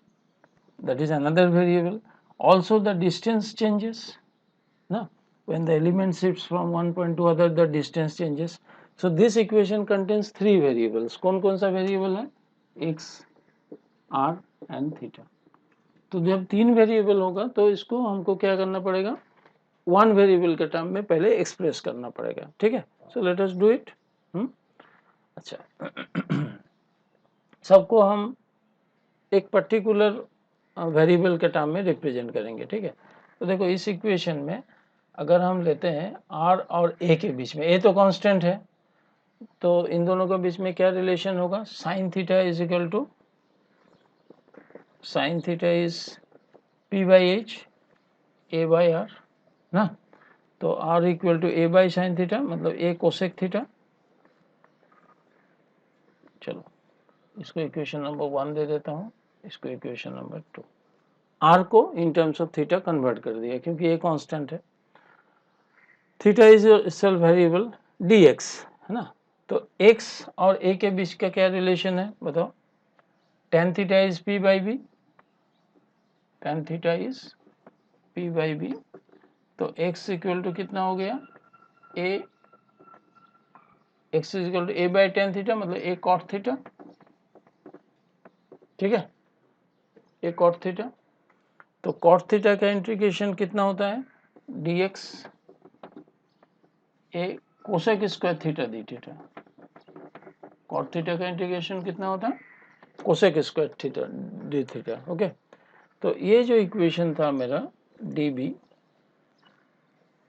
that is another variable, also the distance changes na, when the element shifts from one point to other the distance changes। so this equation contains 3 variables, कौन सा variable है, x, r and theta। तो जब 3 variable होगा तो इसको हमको क्या करना पड़ेगा, 1 वेरिएबल के टर्म में पहले एक्सप्रेस करना पड़ेगा, ठीक है। So let us do it. अच्छा सबको हम एक पर्टिकुलर वेरिएबल के टर्म में रिप्रेजेंट करेंगे, ठीक है। तो देखो इस इक्वेशन में अगर हम लेते हैं r और a के बीच में, a तो कांस्टेंट है, तो इन दोनों के बीच में क्या रिलेशन होगा, sine theta is equal to, sine theta is P by H A by R ना, तो R equal to A by sine theta, मतलब A कोसेक थीटा। चलो इसको इक्वेशन नंबर 1 दे देता हूँ, इसको इक्वेशन नंबर 2। R को in terms of theta convert कर दिया क्योंकि A कांस्टेंट है, theta is self variable dx है ना। तो x और a के बीच का क्या रिलेशन है बताओ? tan theta is p by B, tan theta is p by B. तो x इक्वल टू कितना हो गया? a, x equal to a by tan theta, मतलब a cot थीटा, ठीक है, a cot थीटा। तो cot थीटा का integration कितना होता है? dx a cosec square theta D theta. cot theta का इंटीग्रेशन कितना होता है? Cosec square theta D theta. Okay, तो ये जो इक्वेशन था मेरा D B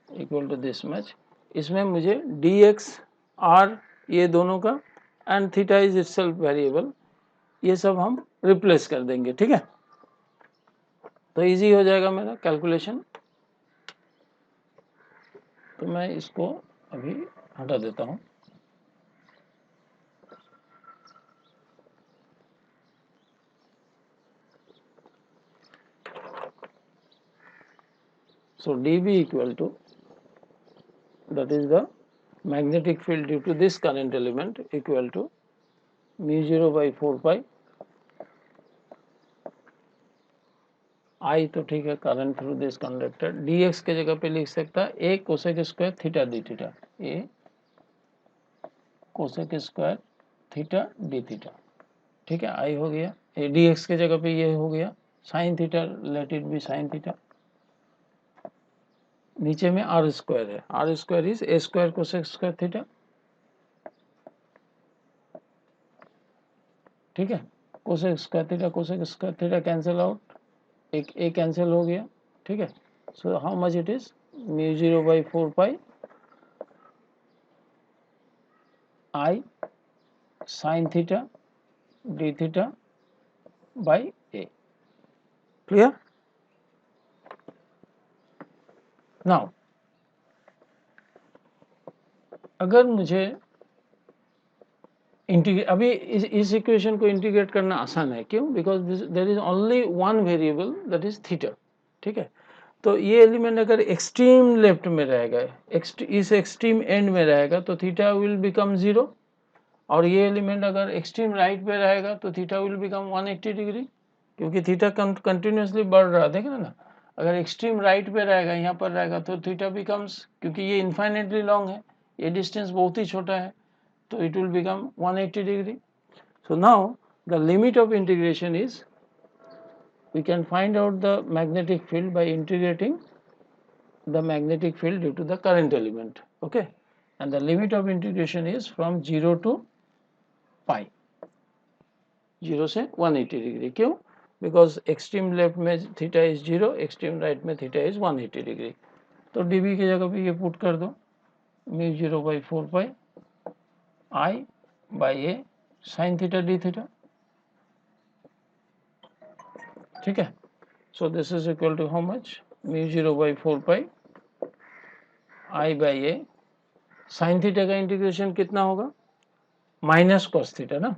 equal to this much, इसमें मुझे डी एक्स आर ये दोनों का and theta is itself variable, ये सब हम रिप्लेस कर देंगे, ठीक है। तो इजी हो जाएगा मेरा कैलकुलेशन। तो मैं इसको अभी हटा देता हूँ। So dB equal to, that is the magnetic field due to this current element, equal to mu 0 by 4 pi I, तो ठीक है, current through this conductor. dx के जगह पे लिख सकता है a cosec square theta D theta, a cosec square theta D theta, ठीक है, I हो गया। a dx के जगह पे ये हो गया sine theta, let it be sine theta. नीचे में आर स्क्वायर है, R square is A square cosec square theta, ठीक है। Cosec square theta cancel out, एक ए कैंसिल हो गया, ठीक है। So how much it is? Mu 0 by 4 pi I sine theta D theta by A. Clear? Now अगर मुझे अभी इस इक्वेशन को इंटीग्रेट करना आसान है, क्यों? Because there is only one variable that is theta, ठीक है। तो ये एलिमेंट अगर एक्सट्रीम लेफ्ट में रहेगा, इस एक्सट्रीम एंड में रहेगा, तो थीटा विल बिकम 0, और ये एलिमेंट अगर एक्सट्रीम राइट पे रहेगा तो थीटा विल बिकम 180 डिग्री, क्योंकि थीटा कंटिन्यूसली बढ़ रहा है, देखना ना। अगर एक्सट्रीम राइट पे रहेगा, यहाँ पर रहेगा, तो थीटा बिकम्स, क्योंकि ये इन्फाइनेटली लॉन्ग है, ये डिस्टेंस बहुत ही छोटा है, तो it will become 180 degree. So now the limit of integration is, we can find out the magnetic field by integrating the magnetic field due to the current element, okay, and the limit of integration is from 0 to pi, 0 से 180 degree। क्यों? because extreme left में theta is 0, extreme right में theta is 180 degree। तो dB की जगह पे ये put कर दो, mu 0 by 4 pi I by a sin theta d theta, ठीक है। So this is equal to how much? Mu 0 by 4 pi I by a sine theta का इंटीग्रेशन कितना होगा? माइनस कॉस थीटा ना,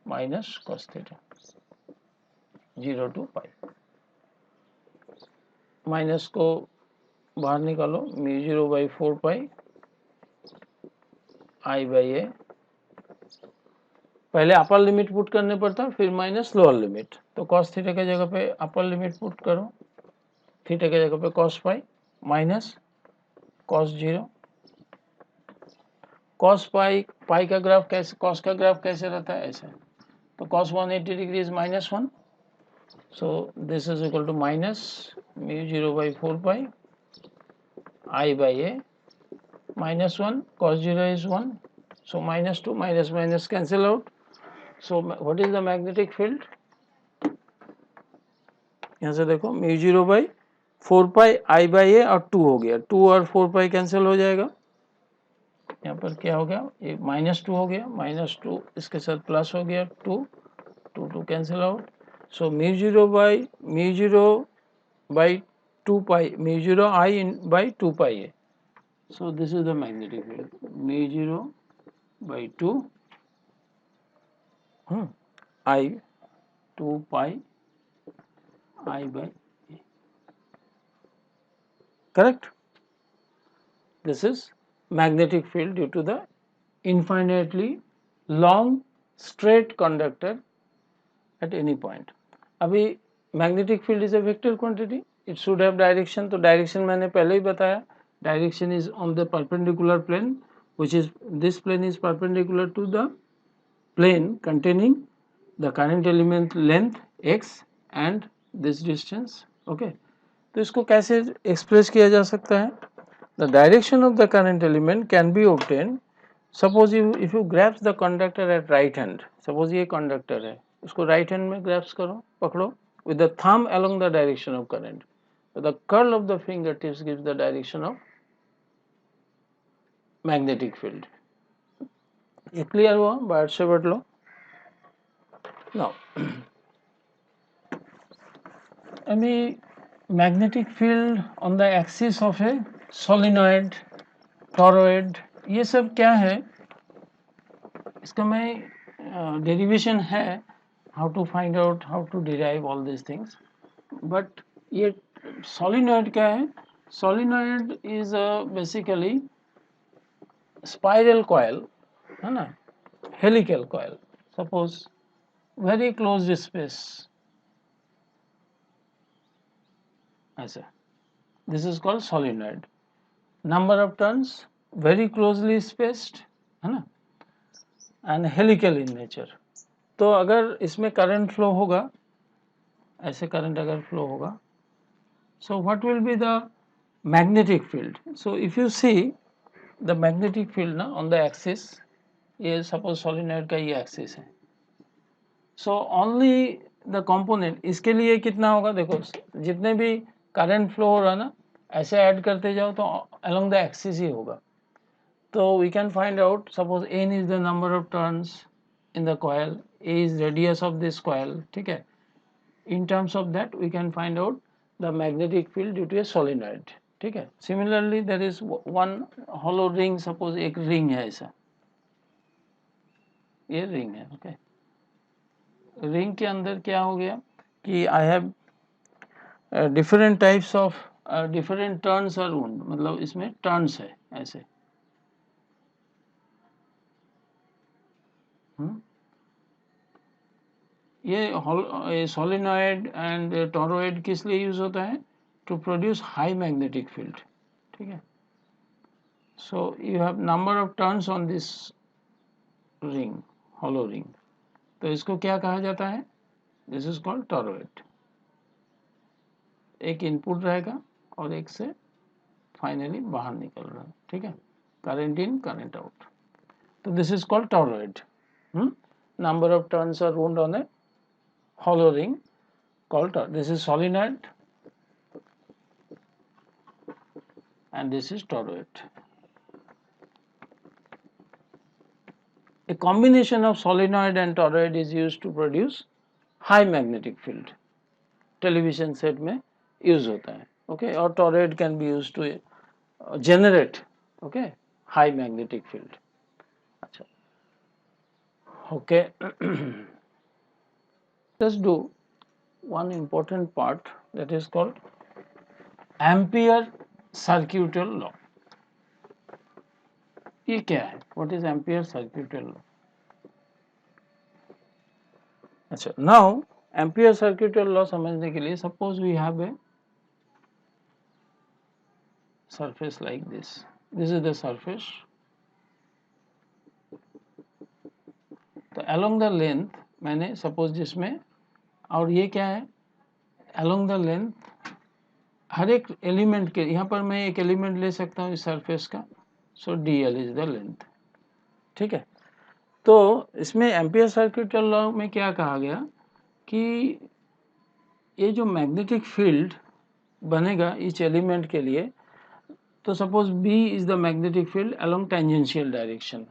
minus cos theta 0 to pi, minus को बाहर निकालो, mu 0 by 4 pi I by a, पहले upper limit put करने पड़ता, फिर माइनस लोअर लिमिट। तो कॉस थीटा के जगह पे अपर लिमिट पुट करो, थीटा के जगह पे cos pi minus cos 0, cos pi, pi का ग्राफ कैसे, कॉस का ग्राफ कैसे रहता है? ऐसे, तो cos 180 degree is -1, so this is equal to minus mu 0 by 4 pi I by A -1, cos 0 is 1, so -2 minus minus cancel out, so what is the magnetic field? यहाँ से देखो mu 0 by 4 pi I by a और 2 हो गया, 2 और 4 pi cancel हो जाएगा, यहाँ पर क्या हो गया? ये -2 हो गया, -2 इसके साथ प्लस हो गया 2, 2 cancel out, so mu 0 by mu 0 by 2 pi mu 0 I by 2 pi a. So this is the magnetic field, mu 0 by 2 I 2 pi I by a. Correct? This is magnetic field due to the infinitely long straight conductor at any point. अभी magnetic field is a vector quantity, it should have direction. तो direction मैंने पहले ही बताया, direction is on the perpendicular plane, which is this plane is perpendicular to the plane containing the current element length x and this distance. Okay, तो इसको कैसे express किया जा सकता है? The direction of the current element can be obtained. Suppose if you grasp the conductor at right hand, suppose ये conductor है, उसको right hand में grasp करो, पकड़ो, with the thumb along the direction of current. So the curl of the fingertips gives the direction of magnetic field. ये clear हुआ? बाहर से पढ़ लो. Now, अभी magnetic field on the axis of a solenoid, toroid, ये सब क्या है? इसका मैं derivation है, how to find out, how to derive all these things. But ये solenoid क्या है? Solenoid is basically spiral coil, है ना? Helical coil. Suppose very closed space. ऐसा. This is called solenoid. Number of turns very closely spaced, है ना? And helical in nature. तो अगर इसमें current flow होगा, ऐसे current अगर flow होगा, so what will be the magnetic field? So if you see the magnetic field ना on the axis, ये suppose solenoid का ये axis है. So only the component, इसके लिए कितना होगा? देखो जितने भी current flow हो रहा ना, ऐसे ऐड करते जाओ तो along the axis ही होगा. तो we can find out, suppose n is the number of turns in the coil, a is radius of this coil, ठीक है? In terms of that we can find out the magnetic field due to a solenoid, ठीक है? Similarly there is one hollow ring, suppose एक ring है ऐसा, ये ring है, okay? ring के अंदर क्या हो गया कि I have different types of different turns are wound, मतलब इसमें turns है ऐसे, ये solenoid and toroid किस लिए यूज होता है? To produce high magnetic field, ठीक है? So you have number of turns on this ring, hollow ring. तो इसको क्या कहा जाता है? This is called toroid. एक इनपुट रहेगा और एक से फाइनली बाहर निकल रहा है, ठीक है? Current in current out. तो this is called toroid. Number of turns are wound on a hollow ring called toroid. This is solenoid and this is toroid. A combination of solenoid and toroid is used to produce high magnetic field. Television set में use होता है, okay? और toroid can be used to generate, okay, high magnetic field. अच्छा, okay. Let's do one important part that is called Ampere circuital law. ये क्या है? What is Ampere circuital law? अच्छा, now Ampere circuital law समझने के लिए suppose we have a surface like this. This is the surface. तो along the length मैंने suppose जिसमें, और ये क्या है? along the length हर एक एलिमेंट के, यहाँ पर मैं एक एलिमेंट ले सकता हूँ इस सरफेस का, सो dl इज द लेंथ, ठीक है? तो इसमें एम्पियर सर्किटल लॉ में क्या कहा गया कि ये जो मैग्नेटिक फील्ड बनेगा इस एलिमेंट के लिए, तो suppose B is the magnetic field along tangential direction.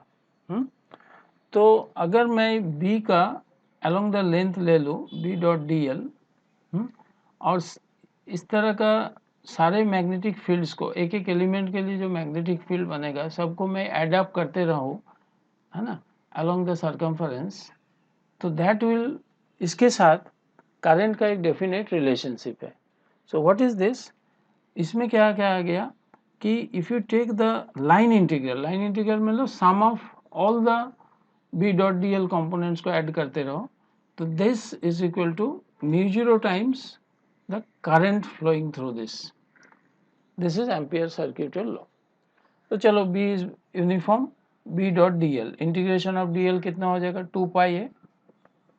तो अगर मैं B का अलोंग द लेंथ ले लूँ B डॉट dl, और इस तरह का सारे मैग्नेटिक फील्ड्स को, एक एक एलिमेंट के लिए जो मैग्नेटिक फील्ड बनेगा सबको मैं एडअप करते रहूँ, है ना, अलोंग द सर्कमफरेंस, तो दैट विल, इसके साथ करंट का एक डेफिनेट रिलेशनशिप है. सो व्हाट इज दिस, इसमें क्या क्या आ गया कि if you take the line integral मतलब sum of all the B dot d l components को ऐड करते रहो, तो this is equal to mu zero times the current flowing through this is Ampere circuital law. तो चलो B is uniform, B dot d l, integration of d l कितना हो जाएगा, 2 pi a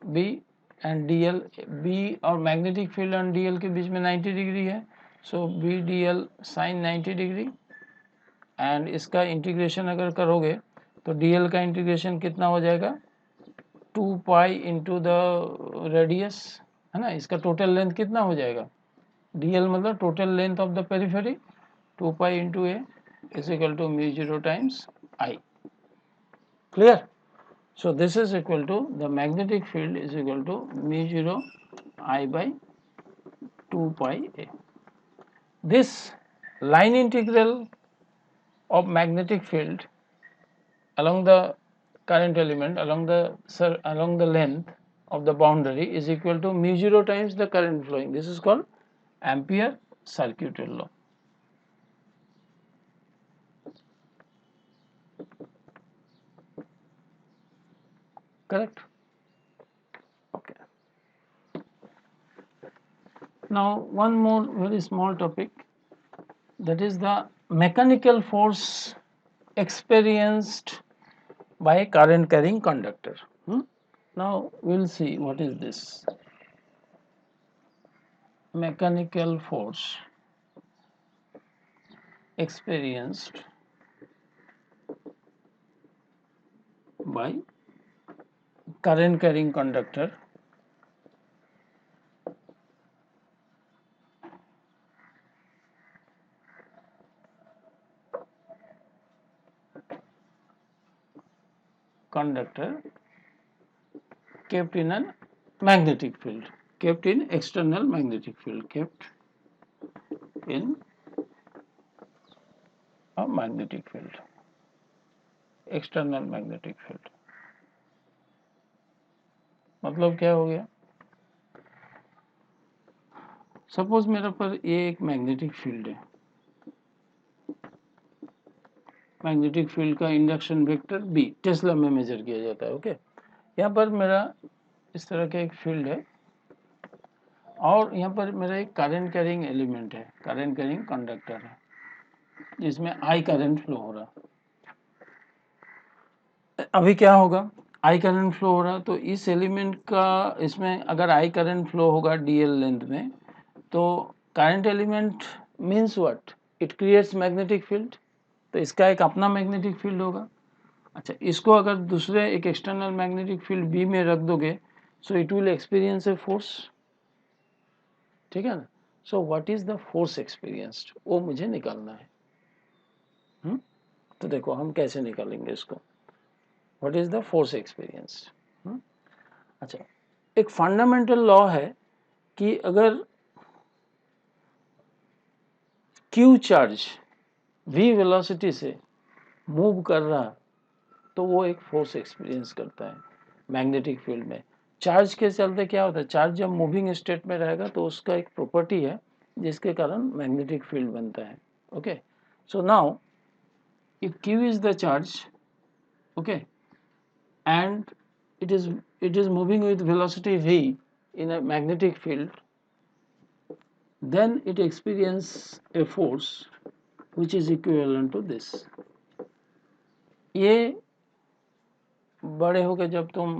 B and d l, B और magnetic field and d L के बीच में 90 degree है, so B D l sine 90 degree, and इसका integration अगर करोगे तो डी एल का इंटीग्रेशन कितना हो जाएगा, 2 पाई इंटू द रेडियस, है ना, इसका टोटल लेंथ कितना हो जाएगा, डी एल मतलब total length of the periphery, 2 pi into A is equal to mu 0 times I. Clear? So this is equal to, the magnetic field is equal to mu 0 I by 2 pi A. This line integral of magnetic field along the current element along the length of the boundary is equal to mu 0 times the current flowing. This is called Ampere circuital law. Correct? Okay. Now one more very small topic, that is the mechanical force experienced by a current carrying conductor. Now we will see what is this mechanical force experienced by current carrying conductor kept in a magnetic field, kept in external magnetic field, kept in a magnetic field, external magnetic field. मतलब क्या हो गया, suppose मेरे पर ये एक magnetic field है, magnetic field का इंडक्शन वेक्टर बी टेस्ला में मेजर किया जाता है. ओके, यहाँ पर मेरा इस तरह का एक फील्ड है और यहाँ पर मेरा एक करंट कैरिंग एलिमेंट है, करंट कैरिंग कंडक्टर है जिसमें आई करंट फ्लो हो रहा. अभी क्या होगा, आई करंट फ्लो हो रहा, तो इस एलिमेंट का, इसमें अगर आई करंट फ्लो होगा डीएल लेंथ में, तो current element means what, it creates magnetic field, तो इसका एक अपना मैग्नेटिक फील्ड होगा. अच्छा, इसको अगर दूसरे एक एक्सटर्नल मैग्नेटिक फील्ड बी में रख दोगे, so it will experience a force. ठीक है ना. So what is the force experienced, वो मुझे निकालना है. तो देखो हम कैसे निकालेंगे इसको, what is the force experienced. अच्छा, एक फंडामेंटल लॉ है कि अगर क्यू चार्ज v वेलोसिटी से मूव कर रहा, तो वो एक फोर्स एक्सपीरियंस करता है मैग्नेटिक फील्ड में. चार्ज के चलते क्या होता है, चार्ज जब मूविंग स्टेट में रहेगा तो उसका एक प्रॉपर्टी है जिसके कारण मैग्नेटिक फील्ड बनता है. Okay, so now if q is the charge, okay, and it is moving with velocity v in a magnetic field, then it experiences a force which is equivalent to this. ये बड़े होकर जब तुम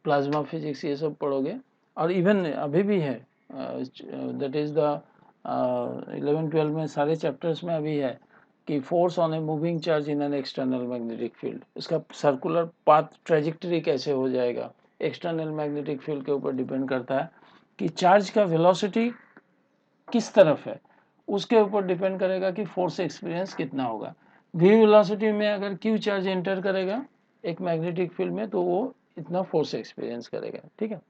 plasma physics ये सब पढ़ोगे, और even अभी भी है, दैट इज द 11-12 में सारे चैप्टर्स में अभी है कि force on a moving charge in an external magnetic field, इसका सर्कुलर पाथ ट्रेजेक्टरी कैसे हो जाएगा, एक्सटर्नल मैग्नेटिक फील्ड के ऊपर डिपेंड करता है कि चार्ज का वेलोसिटी किस तरफ है, उसके ऊपर डिपेंड करेगा कि फोर्स एक्सपीरियंस कितना होगा. वी वेलोसिटी में अगर क्यू चार्ज एंटर करेगा एक मैग्नेटिक फील्ड में, तो वो इतना फोर्स एक्सपीरियंस करेगा. ठीक है,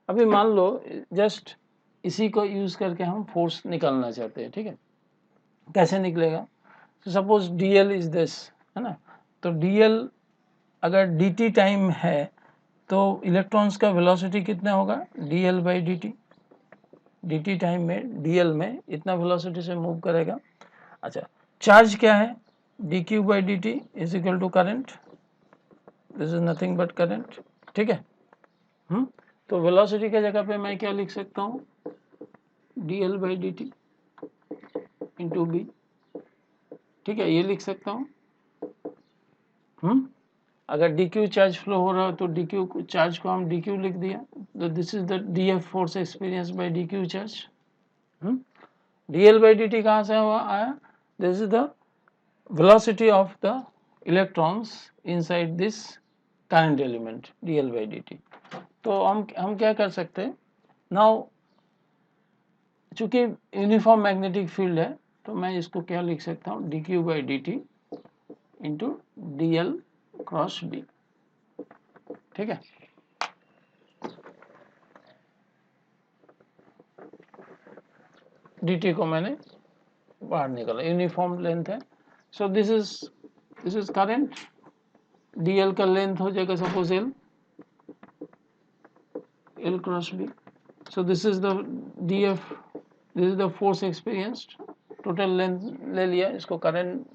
अभी मान लो जस्ट इसी को यूज़ करके हम फोर्स निकालना चाहते हैं, ठीक है। कैसे निकलेगा? सपोज dl इज दिस, है ना, तो dl अगर dt टाइम है तो इलेक्ट्रॉन्स का वेलोसिटी कितना होगा? dl by dt, dt time में dl में इतना वेलोसिटी से मूव करेगा। अच्छा, चार्ज क्या है? dq बाई dt is equal to current, this is nothing but current, ठीक है। तो वेलोसिटी के जगह पे मैं क्या लिख सकता हूँ? dl by dt into B, ठीक है, ये लिख सकता हूँ। अगर dq चार्ज फ्लो हो रहा है तो dq चार्ज को हम dq लिख दिया, तो this is the df force experience by dq charge. dl by dt कहाँ से आया? This is the velocity of the electrons inside this current element dl by dt। तो हम क्या कर सकते हैं? नाउ चूंकि यूनिफॉर्म मैग्नेटिक फील्ड है तो मैं इसको क्या लिख सकता हूँ? dq by dt into dl cross b, ठीक है। dt को मैंने बाहर निकाला, यूनिफॉर्म लेंथ है। So this is current, dl का लेंथ हो जाएगा suppose l cross b। So this is the df, this is the force experienced, total length ले लिया, इसको करंट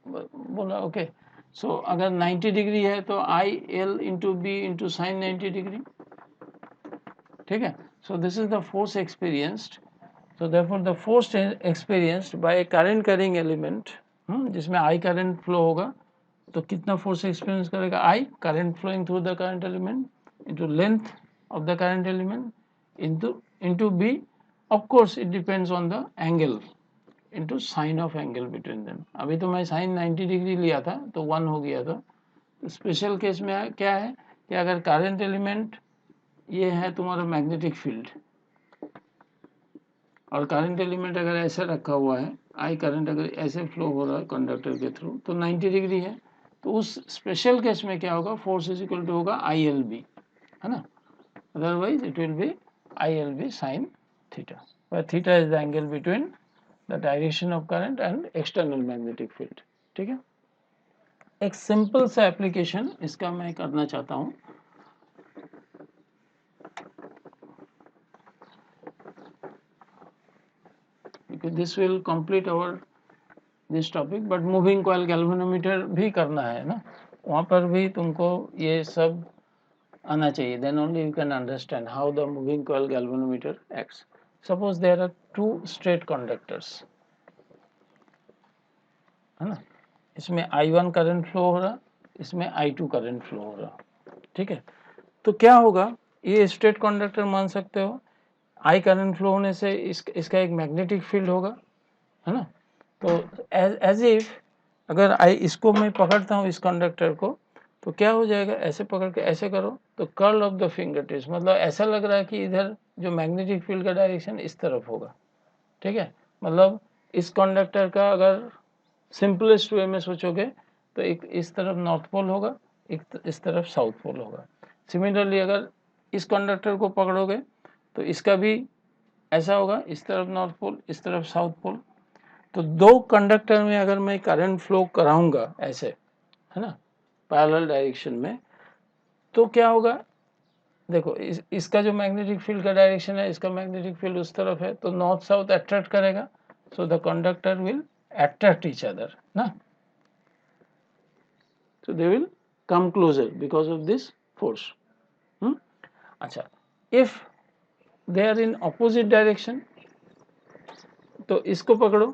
बोला, ओके। सो अगर 90 डिग्री है तो i l into B into sine 90 degree, ठीक है। So this is the force experienced, so therefore the force experienced by a current carrying element, जिसमें I करंट फ्लो होगा, तो कितना फोर्स एक्सपीरियंस करेगा? I current flowing through the current element into length of the current element into B, of course it depends on the angle into sine of angle between them. अभी तो मैं sign 90 degree लिया था तो 1 हो गया था। तो स्पेशल केस में क्या है कि अगर करंट एलिमेंट ये है तुम्हारा मैग्नेटिक फील्ड और करंट एलिमेंट अगर ऐसे रखा हुआ है, आई करंट अगर ऐसे फ्लो हो रहा है कंडक्टर के थ्रू तो 90 डिग्री है, तो उस स्पेशल केस में क्या होगा? फोर्स इज इक्वल टू होगा आई एल बी, है ना, otherwise it will be I L B sine theta, where theta is the angle between the direction of current and external magnetic field, ठीक है। एक simple सा एप्लीकेशन इसका मैं करना चाहता हूँ। This will complete our this topic, but moving coil galvanometer भी करना है ना, वहाँ पर भी तुमको ये सब आना चाहिए, then only you can understand how the moving coil galvanometer acts. Suppose there are two straight conductors, है ना, इसमें I1 करंट फ्लो हो रहा, इसमें I2 करंट फ्लो हो रहा, ठीक है। तो क्या होगा? ये स्ट्रेट कंडक्टर मान सकते हो, I करंट फ्लो होने से इसका एक मैग्नेटिक फील्ड होगा, है ना। तो एज इफ अगर इसको मैं पकड़ता हूँ इस कंडक्टर को, तो क्या हो जाएगा? ऐसे पकड़ के ऐसे करो तो curl of the finger tips, मतलब ऐसा लग रहा है कि इधर जो मैग्नेटिक फील्ड का डायरेक्शन इस तरफ होगा, ठीक है। मतलब इस कंडक्टर का अगर सिंपलेस्ट वे में सोचोगे तो एक इस तरफ नॉर्थ पोल होगा, एक इस तरफ साउथ पोल होगा। सिमिलरली अगर इस कंडक्टर को पकड़ोगे तो इसका भी ऐसा होगा, इस तरफ नॉर्थ पोल, इस तरफ साउथ पोल। तो दो कंडक्टर में अगर मैं करंट फ्लो कराऊंगा ऐसे, है ना, पैरेलल डायरेक्शन में, तो क्या होगा? देखो इसका जो मैग्नेटिक फील्ड का डायरेक्शन है, इसका मैग्नेटिक फील्ड उस तरफ है, तो नॉर्थ साउथ अट्रैक्ट करेगा, so the conductor will attract each other, na, so they will come closer because of this force. अच्छा, if they are in opposite direction, तो इसको पकड़ो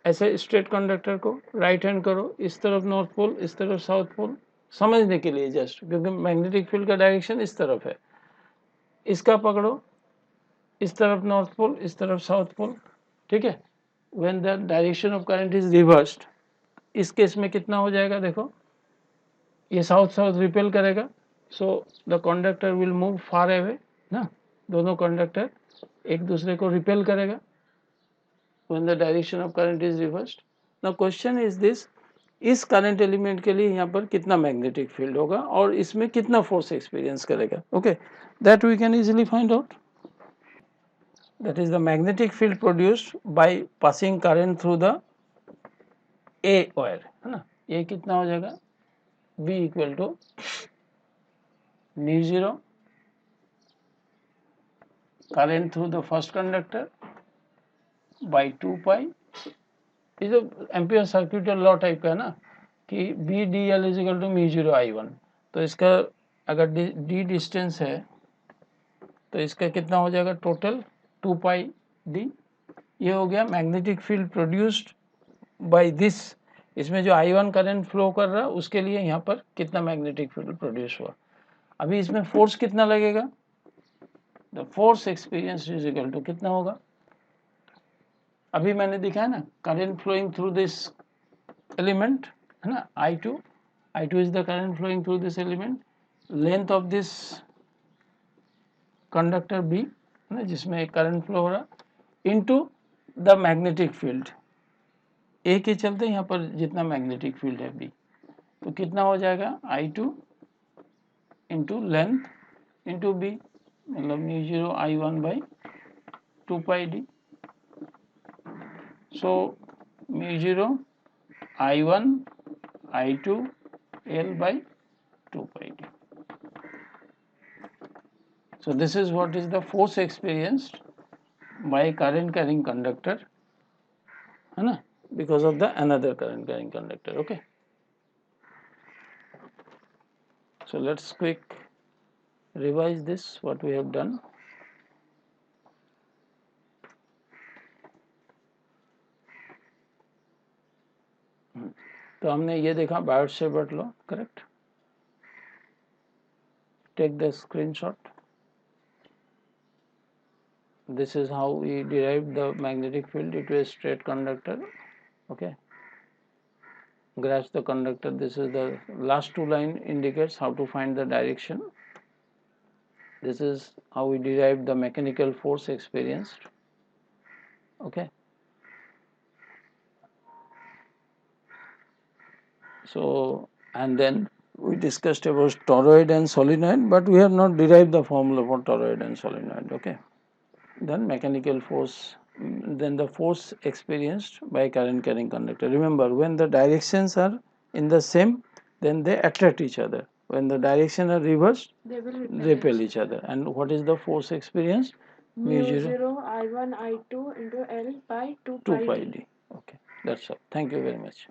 ऐसे स्ट्रेट कंडक्टर को, राइट हैंड करो, इस तरफ नॉर्थ पोल, इस तरफ साउथ पोल, समझने के लिए जस्ट, क्योंकि मैग्नेटिक फील्ड का डायरेक्शन इस तरफ है। इसका पकड़ो, इस तरफ नॉर्थ पोल, इस तरफ साउथ पोल, ठीक है। When the direction of current is reversed, इस केस में कितना हो जाएगा? देखो ये साउथ साउथ रिपेल करेगा, so the conductor will move far away ना, दोनों कंडक्टर एक दूसरे को रिपेल करेगा when the direction of current is reversed. Now question is this, इस करंट एलिमेंट के लिए यहाँ पर कितना मैग्नेटिक फील्ड होगा और इसमें कितना फोर्स एक्सपीरियंस करेगा? Okay, that we can easily find out. that is the magnetic field produced by passing current through the A wire, है ना. ये कितना हो जाएगा, V equal to mu 0 current through the first conductor by 2 pi. ये जो ampere circuital law type का है ना कि B D L is equal to mu 0 I1. तो इसका अगर डी डिस्टेंस है तो इसका कितना हो जाएगा टोटल 2 पाई डी. ये हो गया magnetic field produced by this. इसमें जो I1 करंट फ्लो कर रहा है उसके लिए यहाँ पर कितना मैग्नेटिक फील्ड प्रोड्यूस हुआ. अभी इसमें फोर्स कितना लगेगा, the force experience is equal to कितना होगा, अभी मैंने दिखाया ना current flowing through this element है ना, I2 is the current flowing through this element, length of this conductor B है ना जिसमें करंट फ्लो हो रहा इनटू द मैग्नेटिक फील्ड. ए के चलते यहाँ पर जितना मैग्नेटिक फील्ड है B, तो कितना हो जाएगा I2 into length into B, मतलब mu 0 I1 by 2 pi D. So mu 0 I1 I2 L by 2 pi d. So this is what is the force experienced by current carrying conductor, है ना, because of the another current carrying conductor. Okay. So let's quick revise this what we have done. तो हमने ये देखा Biot Savart law, correct. Take the screenshot. This is how we derived the magnetic field into a straight conductor. Okay. Grasp the conductor. This is the last two line indicates how to find the direction. This is how we derived the mechanical force experienced. Okay. So and then we discussed about toroid and solenoid, but we have not derived the formula for toroid and solenoid. Okay. Then mechanical force, then the force experienced by current carrying conductor. Remember, when the directions are in the same, then they attract each other. When the direction are reversed, they will repel each other. And what is the force experienced? Mu 0 I1 I2 into L by 2 pi d. Okay, that's all. Thank you very much.